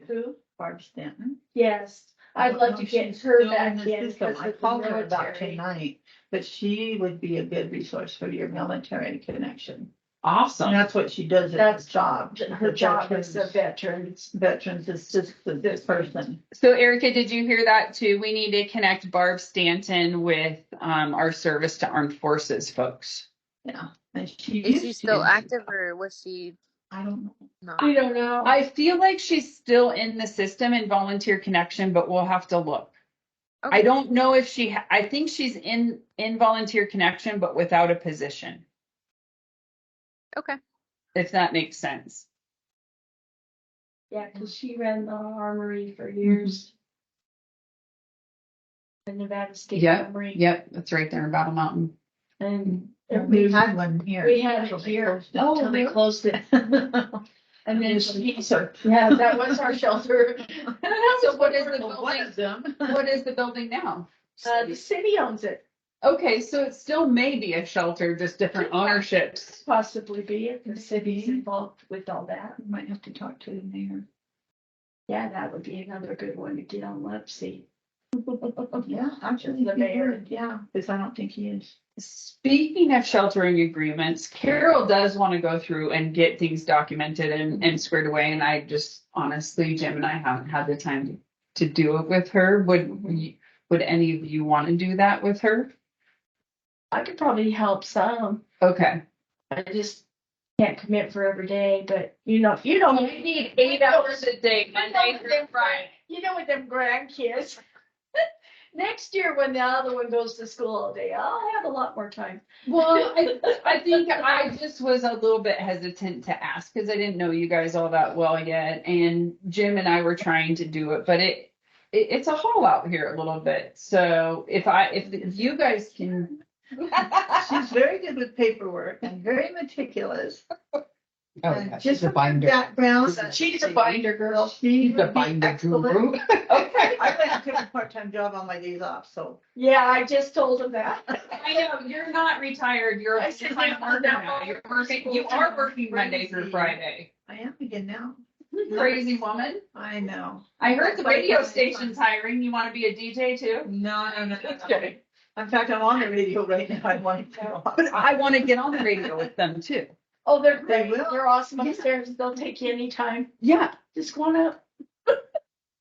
Who? Barb Stanton. Yes, I'd love to get her back in. because I of the called her about military. tonight, but she would be a good resource for your military connection. Awesome. And that's what she does at her job. Her job is a veterans. Veterans assistant, this person. So Erica, did you hear that too? We need to connect Barb Stanton with our service to armed forces folks. Yeah. And she Is used she to still be- active, or was she I don't know. not? I don't know. I feel like she's still in the system in volunteer connection, but we'll have to look. Okay. I don't know if I think she's in volunteer connection, but without a position, Okay. if that makes sense. Yeah, because she ran the armory for years. The Nevada State Armory. Yep, that's right there in Battle Mountain. And We had one here. we had it here. Until they closed it. And then So yeah, that was our shelter. So what is the one building? of them. What is the building now? The city owns it. Okay, so it still may be a shelter, just different ownerships. Possibly be it. The city's involved with all that. We might have to talk to the mayor. Yeah, that would be another good one to get on Lepsy. Yeah, actually, The the mayor. mayor, yeah, because I don't think he is. Speaking of sheltering agreements, Carol does want to go through and get things documented and squared away. And I just honestly, Jim and I haven't had the time to do it with her. Would any of you want to do that with her? I could probably help some. Okay. I just can't commit for every day, but you know, We need 8 hours a day, Monday through Friday. you know, with them grandkids. Next year, when the other one goes to school all day, I'll have a lot more time. Well, I think I just was a little bit hesitant to ask because I didn't know you guys all that well yet. And Jim and I were trying to do it, but it's a haul out here a little bit. So if you guys can. She's very good with paperwork and very meticulous. Oh, And yeah, just she's a from her binder. background, She's a binder girl. she She's a would be binder excellent. guru. Okay, I went and took a part-time job on my days off, so. Yeah, I just told him that. I know you're not retired. You're I a said, full-time no, worker no, now. You're working. You are working Monday through Friday. I am again now. Crazy woman. I know. I heard the radio station's hiring. You want to be a DJ too? No. Okay. In fact, I'm on the radio right now. I want to. But I want to get on the radio with them too. Oh, they're They great. will. They're awesome upstairs. They'll take you anytime. Yeah. Just go on up.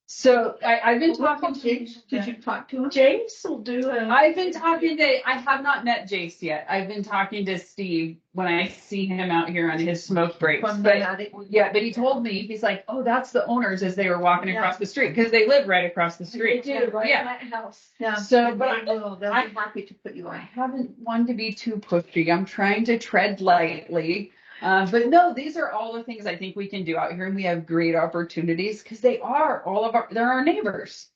So I've been talking to. James, did you talk to him? James will do it. I've been talking to. I have not met Jace yet. I've been talking to Steve when I see him out here on his smoke breaks. From the But attic? yeah, but he told me he's like, oh, that's the owners as they were walking Yeah. across the street because they live right across the They street. do, right Yeah. in that house. Yeah. So, and but they will. They'll I- be happy to put you I on. haven't wanted to be too pushy. I'm trying to tread lightly. But no, these are all the things I think we can do out here, and we have great opportunities because they're our neighbors.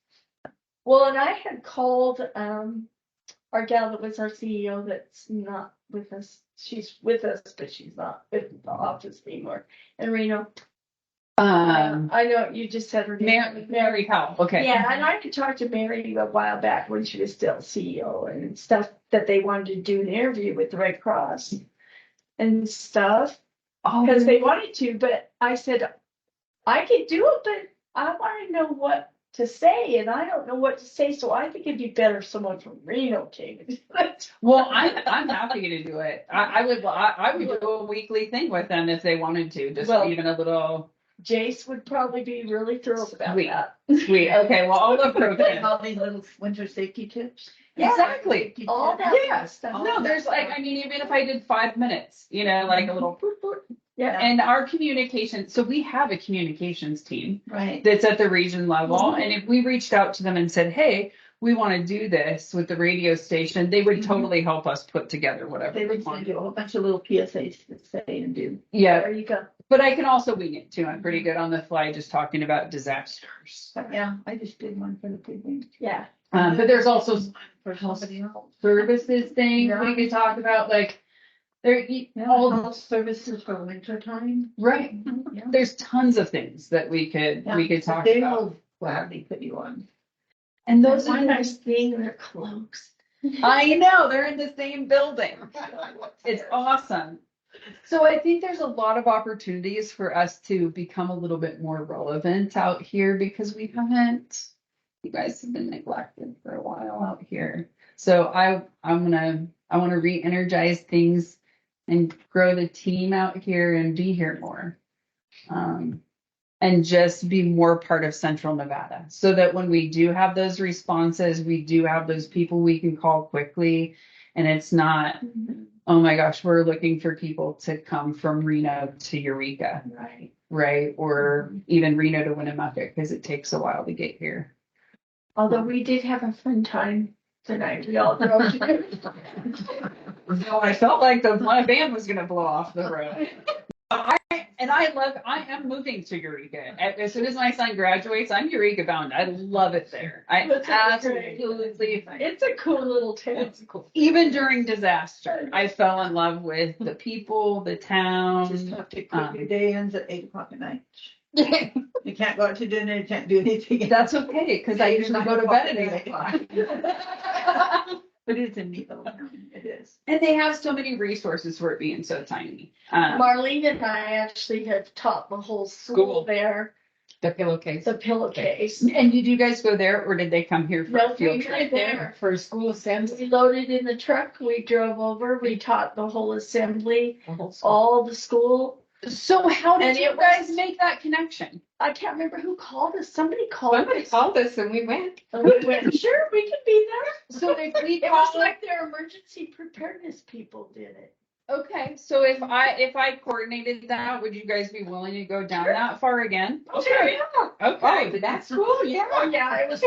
Well, and I had called our gal that was our CEO that's not with us. She's with us, but she's not with the office anymore. And Reno. I know you just said her name. Mary Powell. Okay. Yeah, and I could talk to Mary a while back when she was still CEO and stuff that they wanted to do an interview with the Red Cross and stuff Oh, because they wanted to. But I said I could do it, but I want to know what to say, and I don't know what to say. So I think it'd be better if someone from Reno came. well, I'm happy to do it. I would do a weekly thing with them if they wanted to, just Well, even a little Jace would probably be really thrilled about Sweet. that. sweet. Okay, well, I'll approach him. All these little winter safety tips. Yeah, Exactly. all that Yeah. kind of stuff. No, there's like, I mean, even if I did 5 minutes, like a little boop, boop. Yeah. And our communication, so we have a communications team Right. that's at the region level. And if we reached out to them and said, hey, we want to do this with the radio station, they would totally help us put together whatever They we would want. send you a whole bunch of little PSAs to say and do. Yeah, There you go. but I can also wing it too. I'm pretty good on the fly, just talking about disasters. But yeah, I just did one for the people. Yeah. But there's also For somebody else. services things Yeah. we could talk about, like there all Health services for winter time. right. Yeah. There's tons of things that we could talk They about. will gladly put you on. And Those those one are nice thing, they're close. I know they're in the same building. It's awesome. So I think there's a lot of opportunities for us to become a little bit more relevant out here because you guys have been neglected for a while out here. So I want to re-energize things and grow the team out here and be here more. And just be more part of Central Nevada so that when we do have those responses, we do have those people we can call quickly. And it's not, oh my gosh, we're looking for people to come from Reno to Eureka, Right. right? Or even Reno to Winnemucca because it takes a while to get here. Although we did have a fun time tonight. We all drove together. So I felt like my van was going to blow off the road. I am moving to Eureka. As soon as my son graduates, I'm Eureka bound. I love it there. I That's absolutely, It's a cool little town. even during disaster, I fell in love with the people, the town. Just have to quit your day ends at 8:00 at night. You can't go out to dinner, you can't do anything. That's okay, because I usually go to bed at 8:00. But it's a neat little town, it is. And they have so many resources for it being so tiny. Marlene and I actually have taught the whole school School. there The pillowcase. the pillowcase. And did you guys go there or did they come here for No, a field we trip? were there. For school assembly. We loaded in the truck, we drove over, we taught the whole assembly, The whole school. all the school. So how did And you it guys was- make that connection? I can't remember who called us. Somebody called Somebody us. called us and we went. And we went, sure, we can be there. So if we It was call, like their emergency preparedness people did it. okay, so if I coordinated that, would you guys be willing to go down Sure. that far again? Sure, yeah. Oh, but that's cool, yeah. Oh, yeah, it was,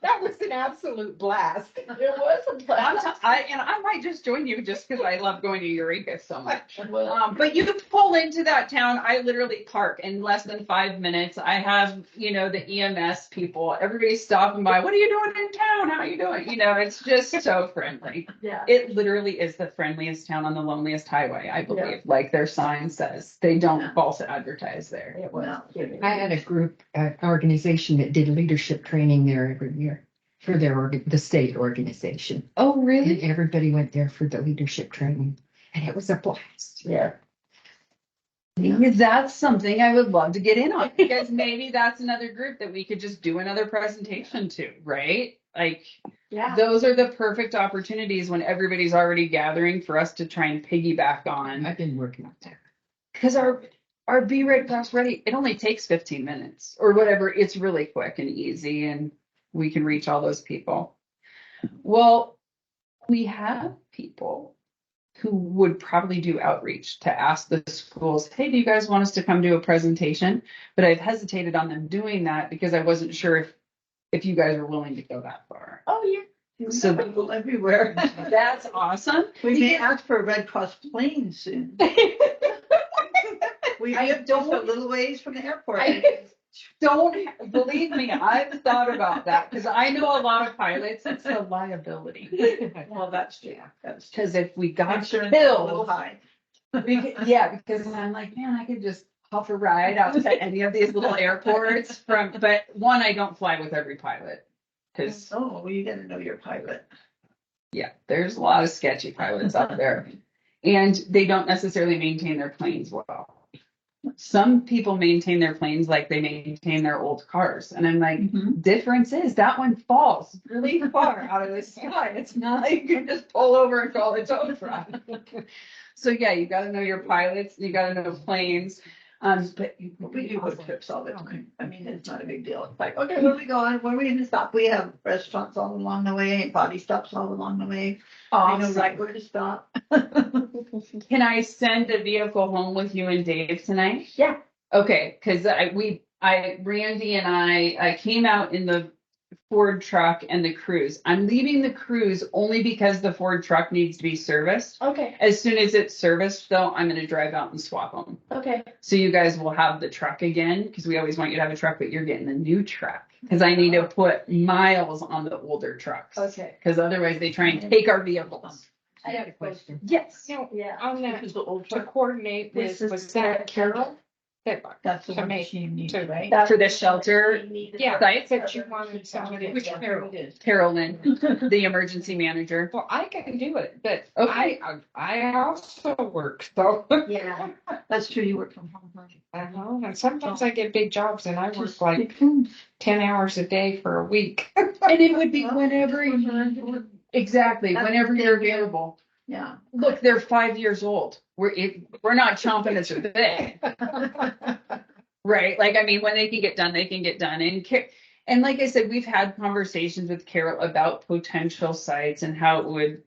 That was an absolute blast. it was a blast. I might just join you just because I love going to Eureka so much. Well, But you pull into that town, I literally park in less than 5 minutes. I have, the EMS people, everybody's stopping by. What are you doing in town? How are you doing? It's just so friendly. yeah. It literally is the friendliest town on the loneliest highway, I believe. Yeah. Like their sign says, they don't Yeah. false advertise there. It was. No. I had a group, an organization that did leadership training there every year for the state organization. Oh, And really? everybody went there for the leadership training and it was a blast. Yeah. That's something I would love to get in on because maybe that's another group that we could just do another presentation to, right? Like Yeah. those are the perfect opportunities when everybody's already gathering for us to try and piggyback on. I've been working on that. Because our Be Red Cross Ready, it only takes 15 minutes or whatever. It's really quick and easy and we can reach all those people. Well, we have people who would probably do outreach to ask the schools, hey, do you guys want us to come do a presentation? But I've hesitated on them doing that because I wasn't sure if you guys were willing to go that far. Oh, yeah. So- People everywhere. That's awesome. We may ask for a Red Cross plane soon. We I live just a little ways from the airport. Don't believe me, I've thought about that because I know a lot of pilots, it's a liability. Well, that's true. That's true. Because if we got Insurance is a little killed, high. because I'm like, man, I could just hop a ride out to any of these little airports but one, I don't fly with every pilot. Because Oh, well, you gotta know your pilot. yeah, there's a lot of sketchy pilots out there. And they don't necessarily maintain their planes well. Some people maintain their planes like they maintain their old cars. And I'm like, difference is that one falls really far out of the sky. It's not like you can just pull over and call it over. So yeah, you gotta know your pilots, you gotta know planes. But We do road trips all the time. I mean, it's not a big deal. It's like, okay, where are we going? Where are we gonna stop? We have restaurants all along the way and body stops all along the way. I know right where to stop. Can I send a vehicle home with you and Dave tonight? Yeah. Okay, because Randy and I came out in the Ford truck and the Cruise. I'm leaving the Cruise only because the Ford truck needs to be serviced. Okay. As soon as it's serviced, though, I'm going to drive out and swap them. Okay. So you guys will have the truck again because we always want you to have a truck, but you're getting the new truck because I need to put miles on the older trucks. Okay. Because otherwise they try and take our vehicles. I have a question. Yes. No, Yeah. on that, This is the old to truck. coordinate This with, is was that Carol? That, That's the To one make- she needs, to- right? That's For the what shelter we needed. yeah, Sites? that you wanted somebody. Which to- Carol it is. Carolyn, the emergency manager. Well, I can do it, but Okay. I also work, so. Yeah. That's true, you work from home. And sometimes I get big jobs and I work Just like stick home. 10 hours a day for a week. And it would be whenever you, exactly, That's whenever the you're thing. available. Yeah. Look, they're 5 years old. We're not chomping at the bit. Right, like, I mean, when they can get done, they can get done. And like I said, we've had conversations with Carol about potential sites and how it would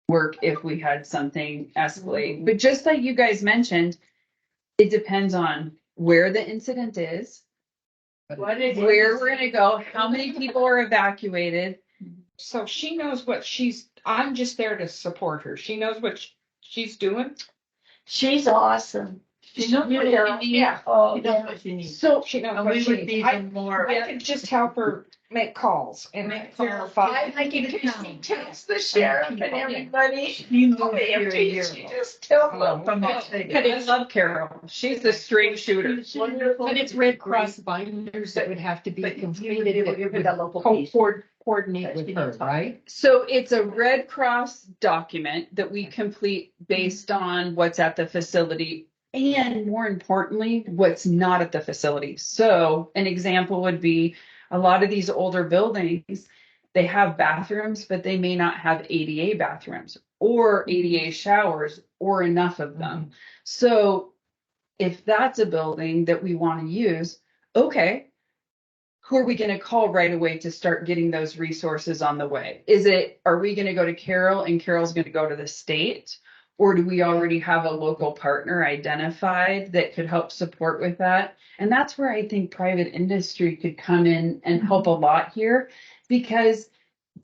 work if we had something escalate. But just like you guys mentioned, it depends on where the incident is, What is it? where we're gonna go, how many people are evacuated. So she knows what I'm just there to support her. She knows what she's doing. She's awesome. She knows what Carol. she needs. Yeah. Oh, She knows yeah. what she needs. So She knows And what we she would need I, some more. I can just help her make calls and Make verify. I like it because she tells the sheriff and everybody. She moved Oh, here a year she ago. just tells them. From I Las Vegas. love Carol. She's a straight shooter. She's wonderful. But it's Red Cross binders that would have to be But you would completed do it that with would a local piece. coordinate That with she her, needs. right? So it's a Red Cross document that we complete based on what's at the facility and more importantly, what's not at the facility. So an example would be a lot of these older buildings, they have bathrooms, but they may not have ADA bathrooms or ADA showers or enough of them. So if that's a building that we want to use, okay, who are we going to call right away to start getting those resources on the way? Are we going to go to Carol and Carol's going to go to the state? Or do we already have a local partner identified that could help support with that? And that's where I think private industry could come in and help a lot here, because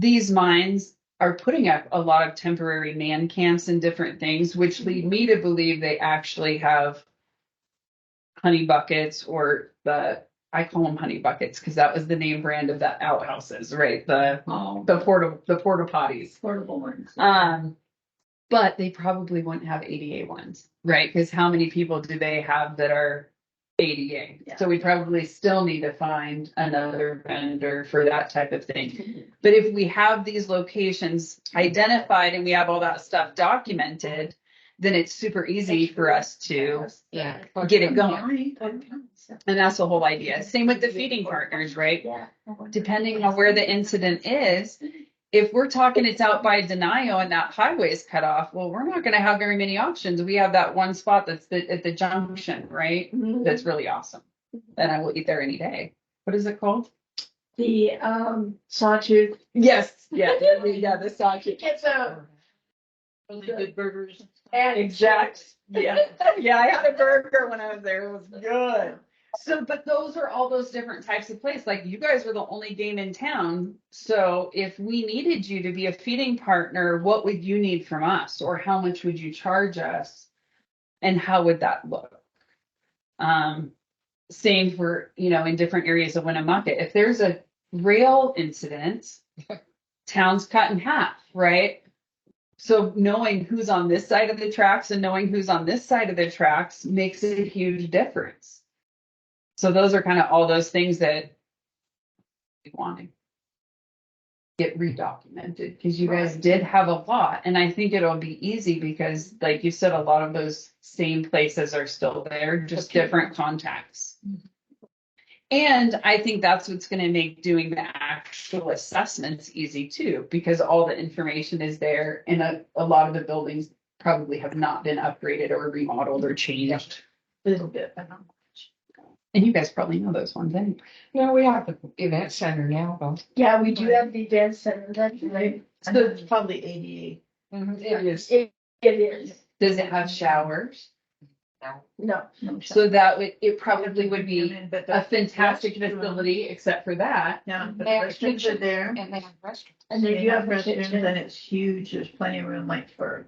these mines are putting up a lot of temporary man camps and different things, which lead me to believe they actually have honey buckets, or I call them honey buckets because that was the name brand of the outhouses, right? The porta potties. Portable ones. But they probably wouldn't have ADA ones, right? Because how many people do they have that are ADA? Yeah. So we probably still need to find another vendor for that type of thing. But if we have these locations identified and we have all that stuff documented, then it's super easy for us to Yeah. get it going. And that's the whole idea. Same with the feeding partners, right? Yeah. Depending on where the incident is, if we're talking it's out by Denio and that highway is cut off, well, we're not going to have very many options. We have that one spot that's at the junction, right? That's really awesome. And I will eat there any day. What is it called? The sawtooth. Yes. Yeah. The sawtooth. It's a Really good burgers. and Exact. Yeah. Yeah, I had a burger when I was there. It was good. So, but those are all those different types of places. Like you guys were the only game in town. So if we needed you to be a feeding partner, what would you need from us? Or how much would you charge us? And how would that look? Same for, in different areas of Winnemucca. If there's a rail incident, town's cut in half, right? So knowing who's on this side of the tracks and knowing who's on this side of the tracks makes a huge difference. So those are kind of all those things that we want to get redocumented, because you guys did have a lot. And I think it'll be easy because, like you said, a lot of those same places are still there, just different contacts. And I think that's what's going to make doing the actual assessments easy too, because all the information is there, and a lot of the buildings probably have not been upgraded or remodeled or changed. A little bit, but not much. And you guys probably know those ones anyway. No, we have the event center now, though. yeah, we do have the event center. That's right. I know it's probably 88. It is. It is. Does it have showers? No. No So that it probably would be but a fantastic restaurant- facility, except for that. Yeah, but They have the restrooms are kitchen there. and they have restaurants. And they do have a restrooms, kitchen. and it's huge. There's plenty of room, like for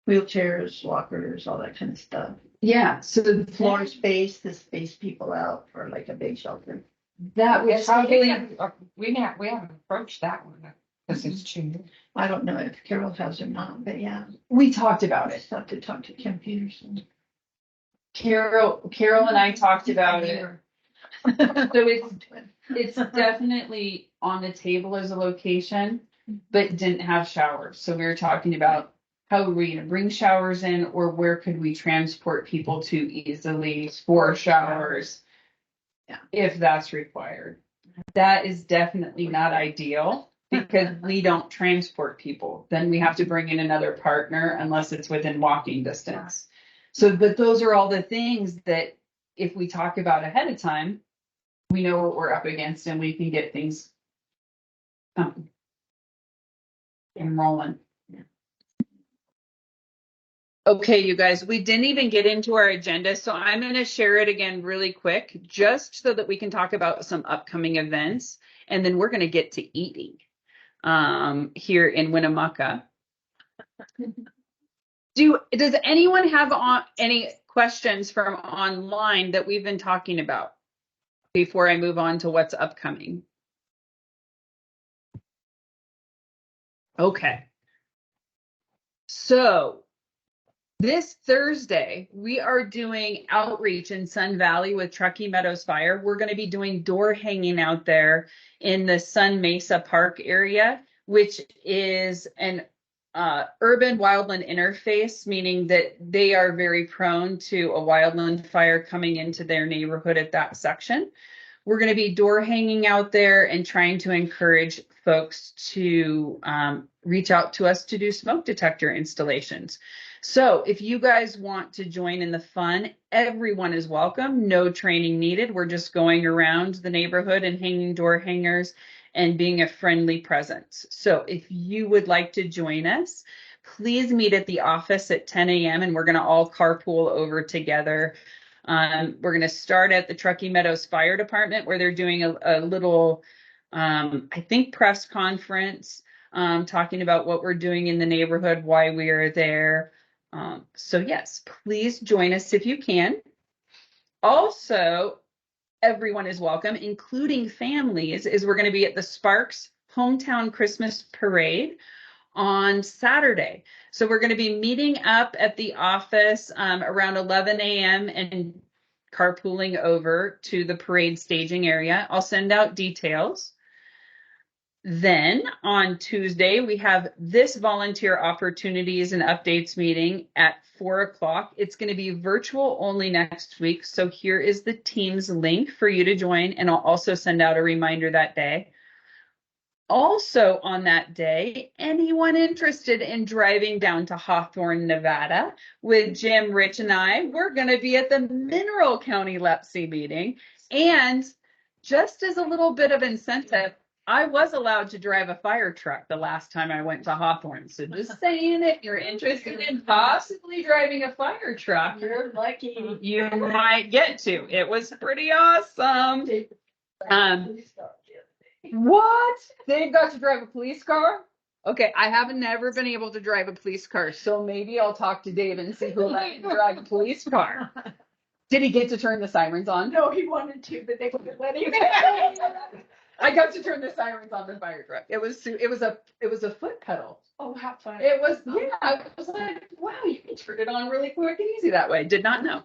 wheelchairs, walkers, all that kind of stuff. Yeah, so the Floor space to space people out for like a big shelter. that would Yes, we probably, haven't approached that one because it's too new. I don't know if Carol has or not, but yeah, we talked about I it. just have to talk to Kim Peterson. Carol and I talked about it. So it's definitely on the table as a location, but didn't have showers. So we were talking about how are we going to bring showers in, or where could we transport people to easily for showers, Yeah. if that's required. That is definitely not ideal because we don't transport people. Then we have to bring in another partner unless it's within walking distance. So, but those are all the things that if we talk about ahead of time, we know what we're up against and we can get things and rolling. Okay, you guys, we didn't even get into our agenda, so I'm going to share it again really quick, just so that we can talk about some upcoming events, and then we're going to get to eating here in Winnemucca. Does anyone have any questions from online that we've been talking about before I move on to what's upcoming? Okay. So this Thursday, we are doing outreach in Sun Valley with Truckee Meadows Fire. We're going to be doing door hanging out there in the Sun Mesa Park area, which is an urban wildland interface, meaning that they are very prone to a wildland fire coming into their neighborhood at that section. We're going to be door hanging out there and trying to encourage folks to reach out to us to do smoke detector installations. So if you guys want to join in the fun, everyone is welcome. No training needed. We're just going around the neighborhood and hanging door hangers and being a friendly presence. So if you would like to join us, please meet at the office at 10 a.m. and we're going to all carpool over together. We're going to start at the Truckee Meadows Fire Department where they're doing a little, I think, press conference talking about what we're doing in the neighborhood, why we are there. So yes, please join us if you can. Also, everyone is welcome, including families, is we're going to be at the Sparks Hometown Christmas Parade on Saturday. So we're going to be meeting up at the office around 11 a.m. and carpooling over to the parade staging area. I'll send out details. Then on Tuesday, we have this volunteer opportunities and updates meeting at 4 o'clock. It's going to be virtual only next week. So here is the Teams link for you to join. And I'll also send out a reminder that day. Also on that day, anyone interested in driving down to Hawthorne, Nevada with Jim, Rich, and I, we're going to be at the Mineral County LEPC meeting. And just as a little bit of incentive, I was allowed to drive a fire truck the last time I went to Hawthorne. So just saying, if you're interested in possibly driving a fire truck, You're lucky. you might get to. It was pretty awesome. What? They've got to drive a police car? Okay, I haven't never been able to drive a police car, so maybe I'll talk to Dave and see who let me drive a police car. Did he get to turn the sirens on? No, he wanted to, but they wouldn't let him. I got to turn the sirens on the fire truck. It was a foot pedal. Oh, how fun. It was, yeah, I was like, wow, you can turn it on really quick and easy that way. Did not know.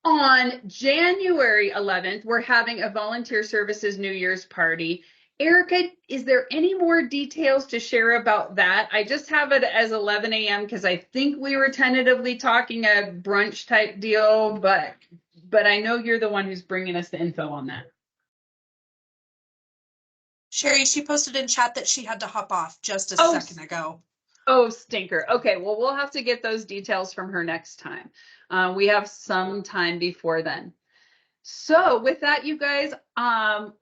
On January 11th, we're having a volunteer services New Year's party. Erica, is there any more details to share about that? I just have it as 11 a.m. because I think we were tentatively talking a brunch type deal, but I know you're the one who's bringing us the info on that. Sherry, she posted in chat that she had to hop off just a second ago. Oh, stinker. Okay, well, we'll have to get those details from her next time. We have some time before then. So with that, you guys, I'm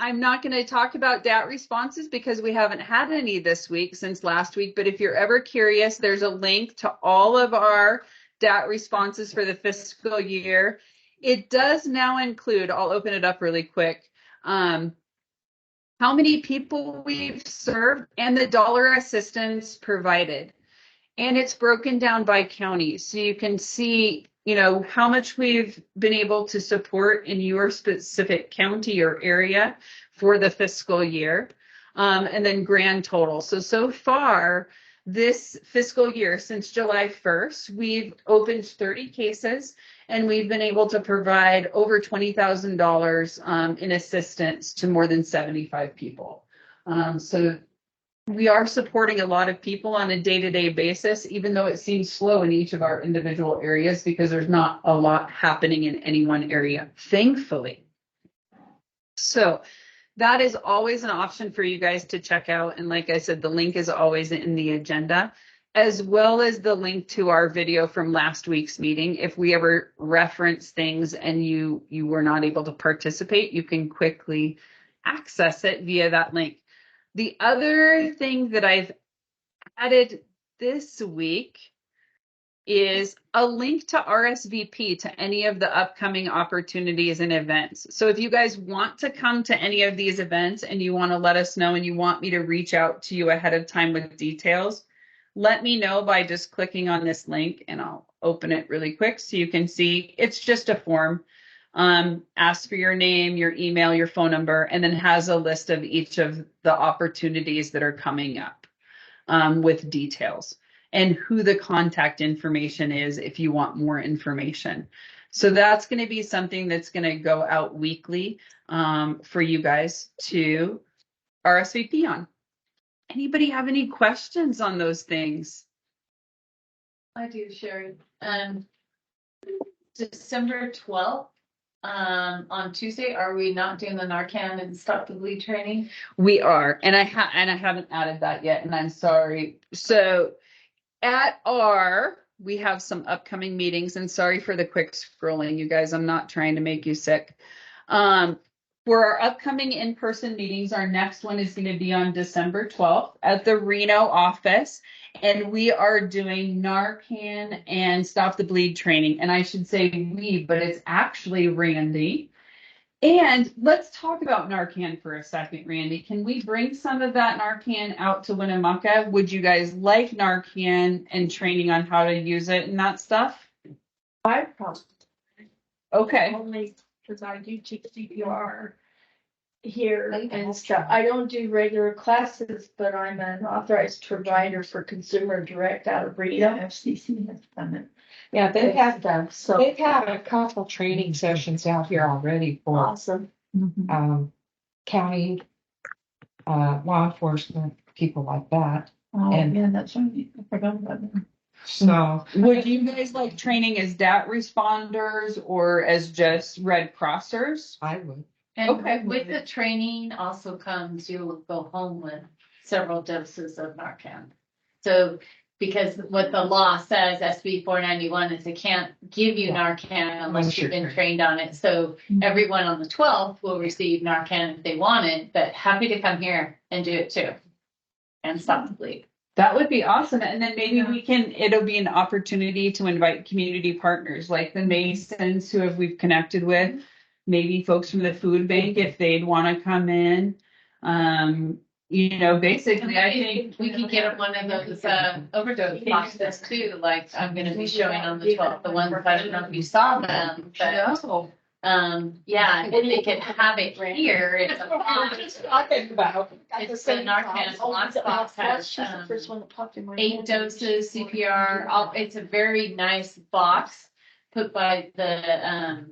not going to talk about DAT responses because we haven't had any this week since last week. But if you're ever curious, there's a link to all of our DAT responses for the fiscal year. It does now include, I'll open it up really quick, how many people we've served and the dollar assistance provided. And it's broken down by county. So you can see, how much we've been able to support in your specific county or area for the fiscal year. And then grand total. So far this fiscal year, since July 1st, we've opened 30 cases and we've been able to provide over $20,000 in assistance to more than 75 people. So we are supporting a lot of people on a day-to-day basis, even though it seems slow in each of our individual areas because there's not a lot happening in any one area, thankfully. So that is always an option for you guys to check out. And like I said, the link is always in the agenda, as well as the link to our video from last week's meeting. If we ever reference things and you were not able to participate, you can quickly access it via that link. The other thing that I've added this week is a link to RSVP to any of the upcoming opportunities and events. So if you guys want to come to any of these events and you want to let us know and you want me to reach out to you ahead of time with details, let me know by just clicking on this link and I'll open it really quick so you can see. It's just a form. Ask for your name, your email, your phone number, and then has a list of each of the opportunities that are coming up with details and who the contact information is if you want more information. So that's going to be something that's going to go out weekly for you guys to RSVP on. Anybody have any questions on those things? I do, Sherry. December 12th, on Tuesday, are we not doing the Narcan and Stop the Bleed training? We are, and I haven't added that yet, and I'm sorry. So we have some upcoming meetings, and sorry for the quick scrolling, you guys. I'm not trying to make you sick. For our upcoming in-person meetings, our next one is going to be on December 12th at the Reno office. And we are doing Narcan and Stop the Bleed training. And I should say we, but it's actually Randy. And let's talk about Narcan for a second, Randy. Can we bring some of that Narcan out to Winnemucca? Would you guys like Narcan and training on how to use it and that stuff? I probably Okay. only because I do teach CPR here and stuff. I don't do regular classes, but I'm an authorized provider for Consumer Direct out of Reno. FCC has done it. Yeah, they've had So they've had a couple training sessions out here already for awesome. county law enforcement, people like that. Oh, And- yeah, that's right. I forgot about that. So Would you guys like training as DAT responders or as just Red Crossers? I would. And Okay. with the training also comes, you'll go home with several doses of Narcan. So, because what the law says, SB 491, is it can't give you Narcan unless you've been trained on it. So everyone on the 12th will receive Narcan if they want it, but happy to come here and do it too. And stop the bleed. That would be awesome. And then maybe it'll be an opportunity to invite community partners like the Masons we've connected with, maybe folks from the food bank if they'd want to come in. Basically, I think we could get one of those overdose boxes too, like I'm gonna be showing on the 12th, the ones, I don't know if you saw them, but yeah, if they could have it here, it's a box. Talking about. It's the Narcan box has She's the first one that popped in my 8 head. doses CPR. It's a very nice box put by the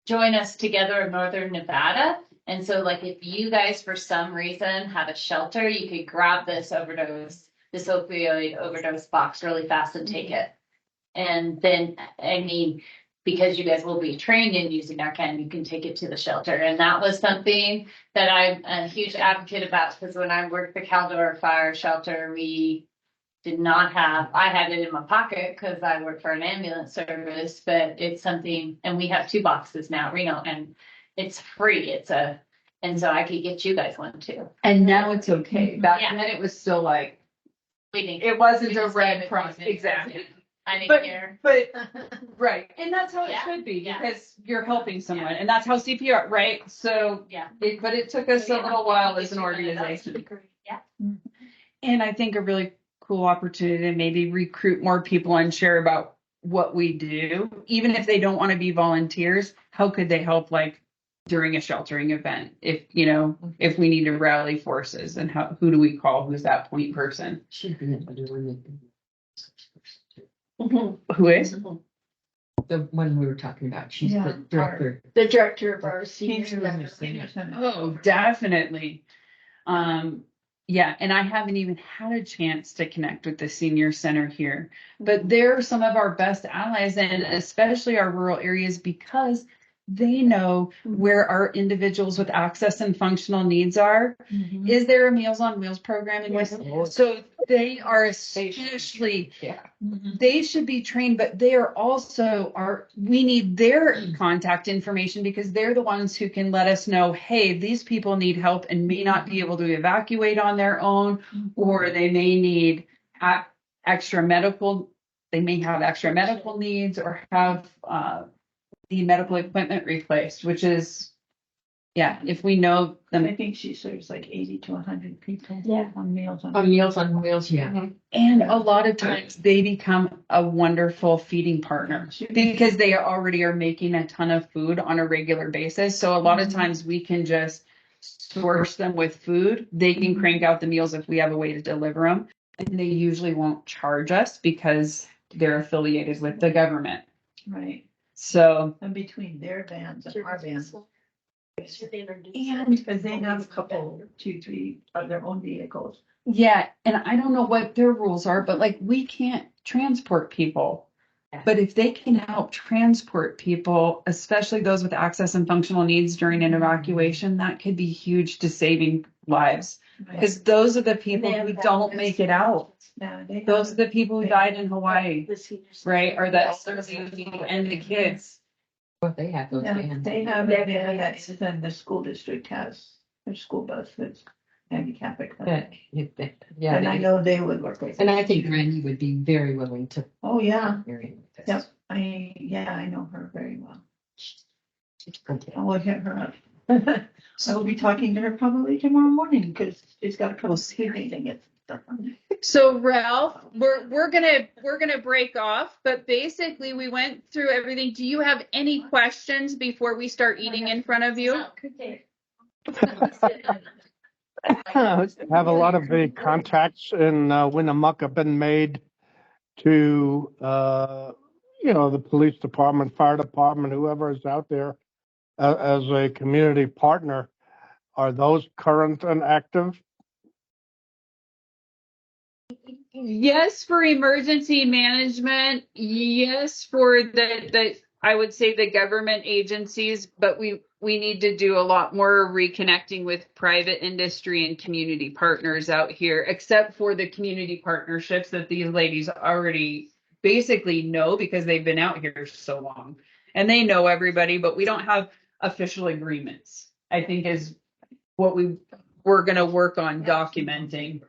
Join Us Together of Northern Nevada. And so like if you guys for some reason have a shelter, you could grab this opioid overdose box really fast and take it. And then, because you guys will be trained in using Narcan, you can take it to the shelter. And that was something that I'm a huge advocate about, because when I worked the Caldor Fire Shelter, we did not have, I had it in my pocket because I work for an ambulance service, but it's something, and we have 2 boxes now, Reno, and it's free. And so I could get you guys one too. and now it's okay. Back Yeah. then it was still like, Waiting. it wasn't We a just Red gave it Cross. to you. Exactly. I didn't But- care. But right. And that's how it Yeah. should be Yeah. because you're helping someone. And that's how CPR, right? So Yeah. but it took us So, a yeah, little while I'll as get an you one of those. organization. Yeah. And I think a really cool opportunity to maybe recruit more people and share about what we do. Even if they don't want to be volunteers, how could they help like during a sheltering event? If we need to rally forces and who do we call? Who's that point person? Should be able to remake Who is? the one we were talking about. She's Yeah, the director. The director of our senior Senior center. Senior Center. Oh, definitely. Yeah, and I haven't even had a chance to connect with the senior center here, but they're some of our best allies, and especially our rural areas, because they know where our individuals with access and functional needs are. Mhm. Is there a Meals on Wheels program in Yes. West? So they are especially, Yeah. they should be trained, but they are also we need their contact information because they're the ones who can let us know, hey, these people need help and may not be able to evacuate on their own, or they may need extra medical, they may have extra medical needs or have the medical equipment replaced, which is, if we know them. I think she serves like 80 to 100 people. Yeah. On Meals on. On Meals on Wheels, yeah. And a lot of times they become a wonderful feeding partner because they already are making a ton of food on a regular basis. So a lot of times we can just source them with food. They can crank out the meals if we have a way to deliver them. And they usually won't charge us because they're affiliated with the government. Right. So And between their vans and our vans, And because they have a couple, 2, 3 of their own vehicles. Yeah, and I don't know what their rules are, but like we can't transport people. But if they can help transport people, especially those with access and functional needs during an evacuation, that could be huge to saving lives. Because those are the people who don't make it out. Those are the people who died in Hawaii, right? Or the elderly and the kids. Well, they have those Yeah, vans. they have a van that's then the school district has, their school bus that's handicap accessible. Yeah, And I know they would work with. and I think Randy would be very willing to. Oh, yeah, Area with this. yep, I know her very well. She's brilliant. I will hit her up. I will be talking to her probably tomorrow morning, because she's got a couple speaking tickets. So Ralph, we're gonna break off, but basically we went through everything. Do you have any questions before we start eating in front of you? Have a lot of the contacts in Winnemucca been made to, the police department, fire department, whoever is out there as a community partner? Are those current and active? Yes, for emergency management. Yes, for the I would say the government agencies, but we need to do a lot more reconnecting with private industry and community partners out here, except for the community partnerships that these ladies already basically know because they've been out here so long and they know everybody, but we don't have official agreements, I think is what we're going to work on documenting.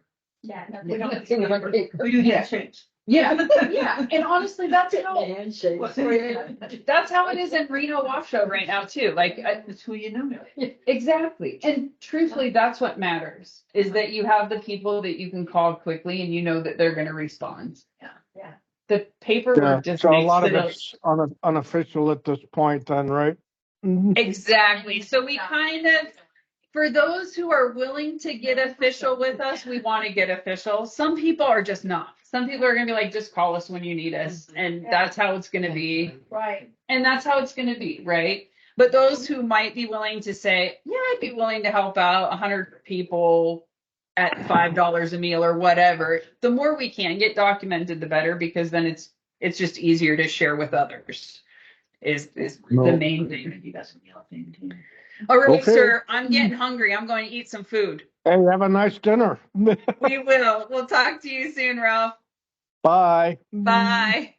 Yeah, no, We don't. We We do handshakes. Yeah, yeah, and honestly, that's how That's that's how it is in Reno Washoe right now too. Like who you know. exactly, and truthfully, that's what matters is that you have the people that you can call quickly, and you know that they're going to respond. Yeah. The paperwork just So a makes lot of it it's unofficial at this point then, right? Mhm. exactly. So we kind of. For those who are willing to get official with us, we want to get official. Some people are just not. Some people are going to be like, just call us when you need us. And that's how it's going to be. Right. And that's how it's going to be, right? But those who might be willing to say, yeah, I'd be willing to help out 100 people at $5 a meal or whatever, the more we can get documented, the better, because then it's just easier to share with others is the main thing. All right, Okay. sir, I'm getting hungry. I'm going to eat some food. Hey, have a nice dinner. We will. We'll talk to you soon, Ralph. Bye. Bye.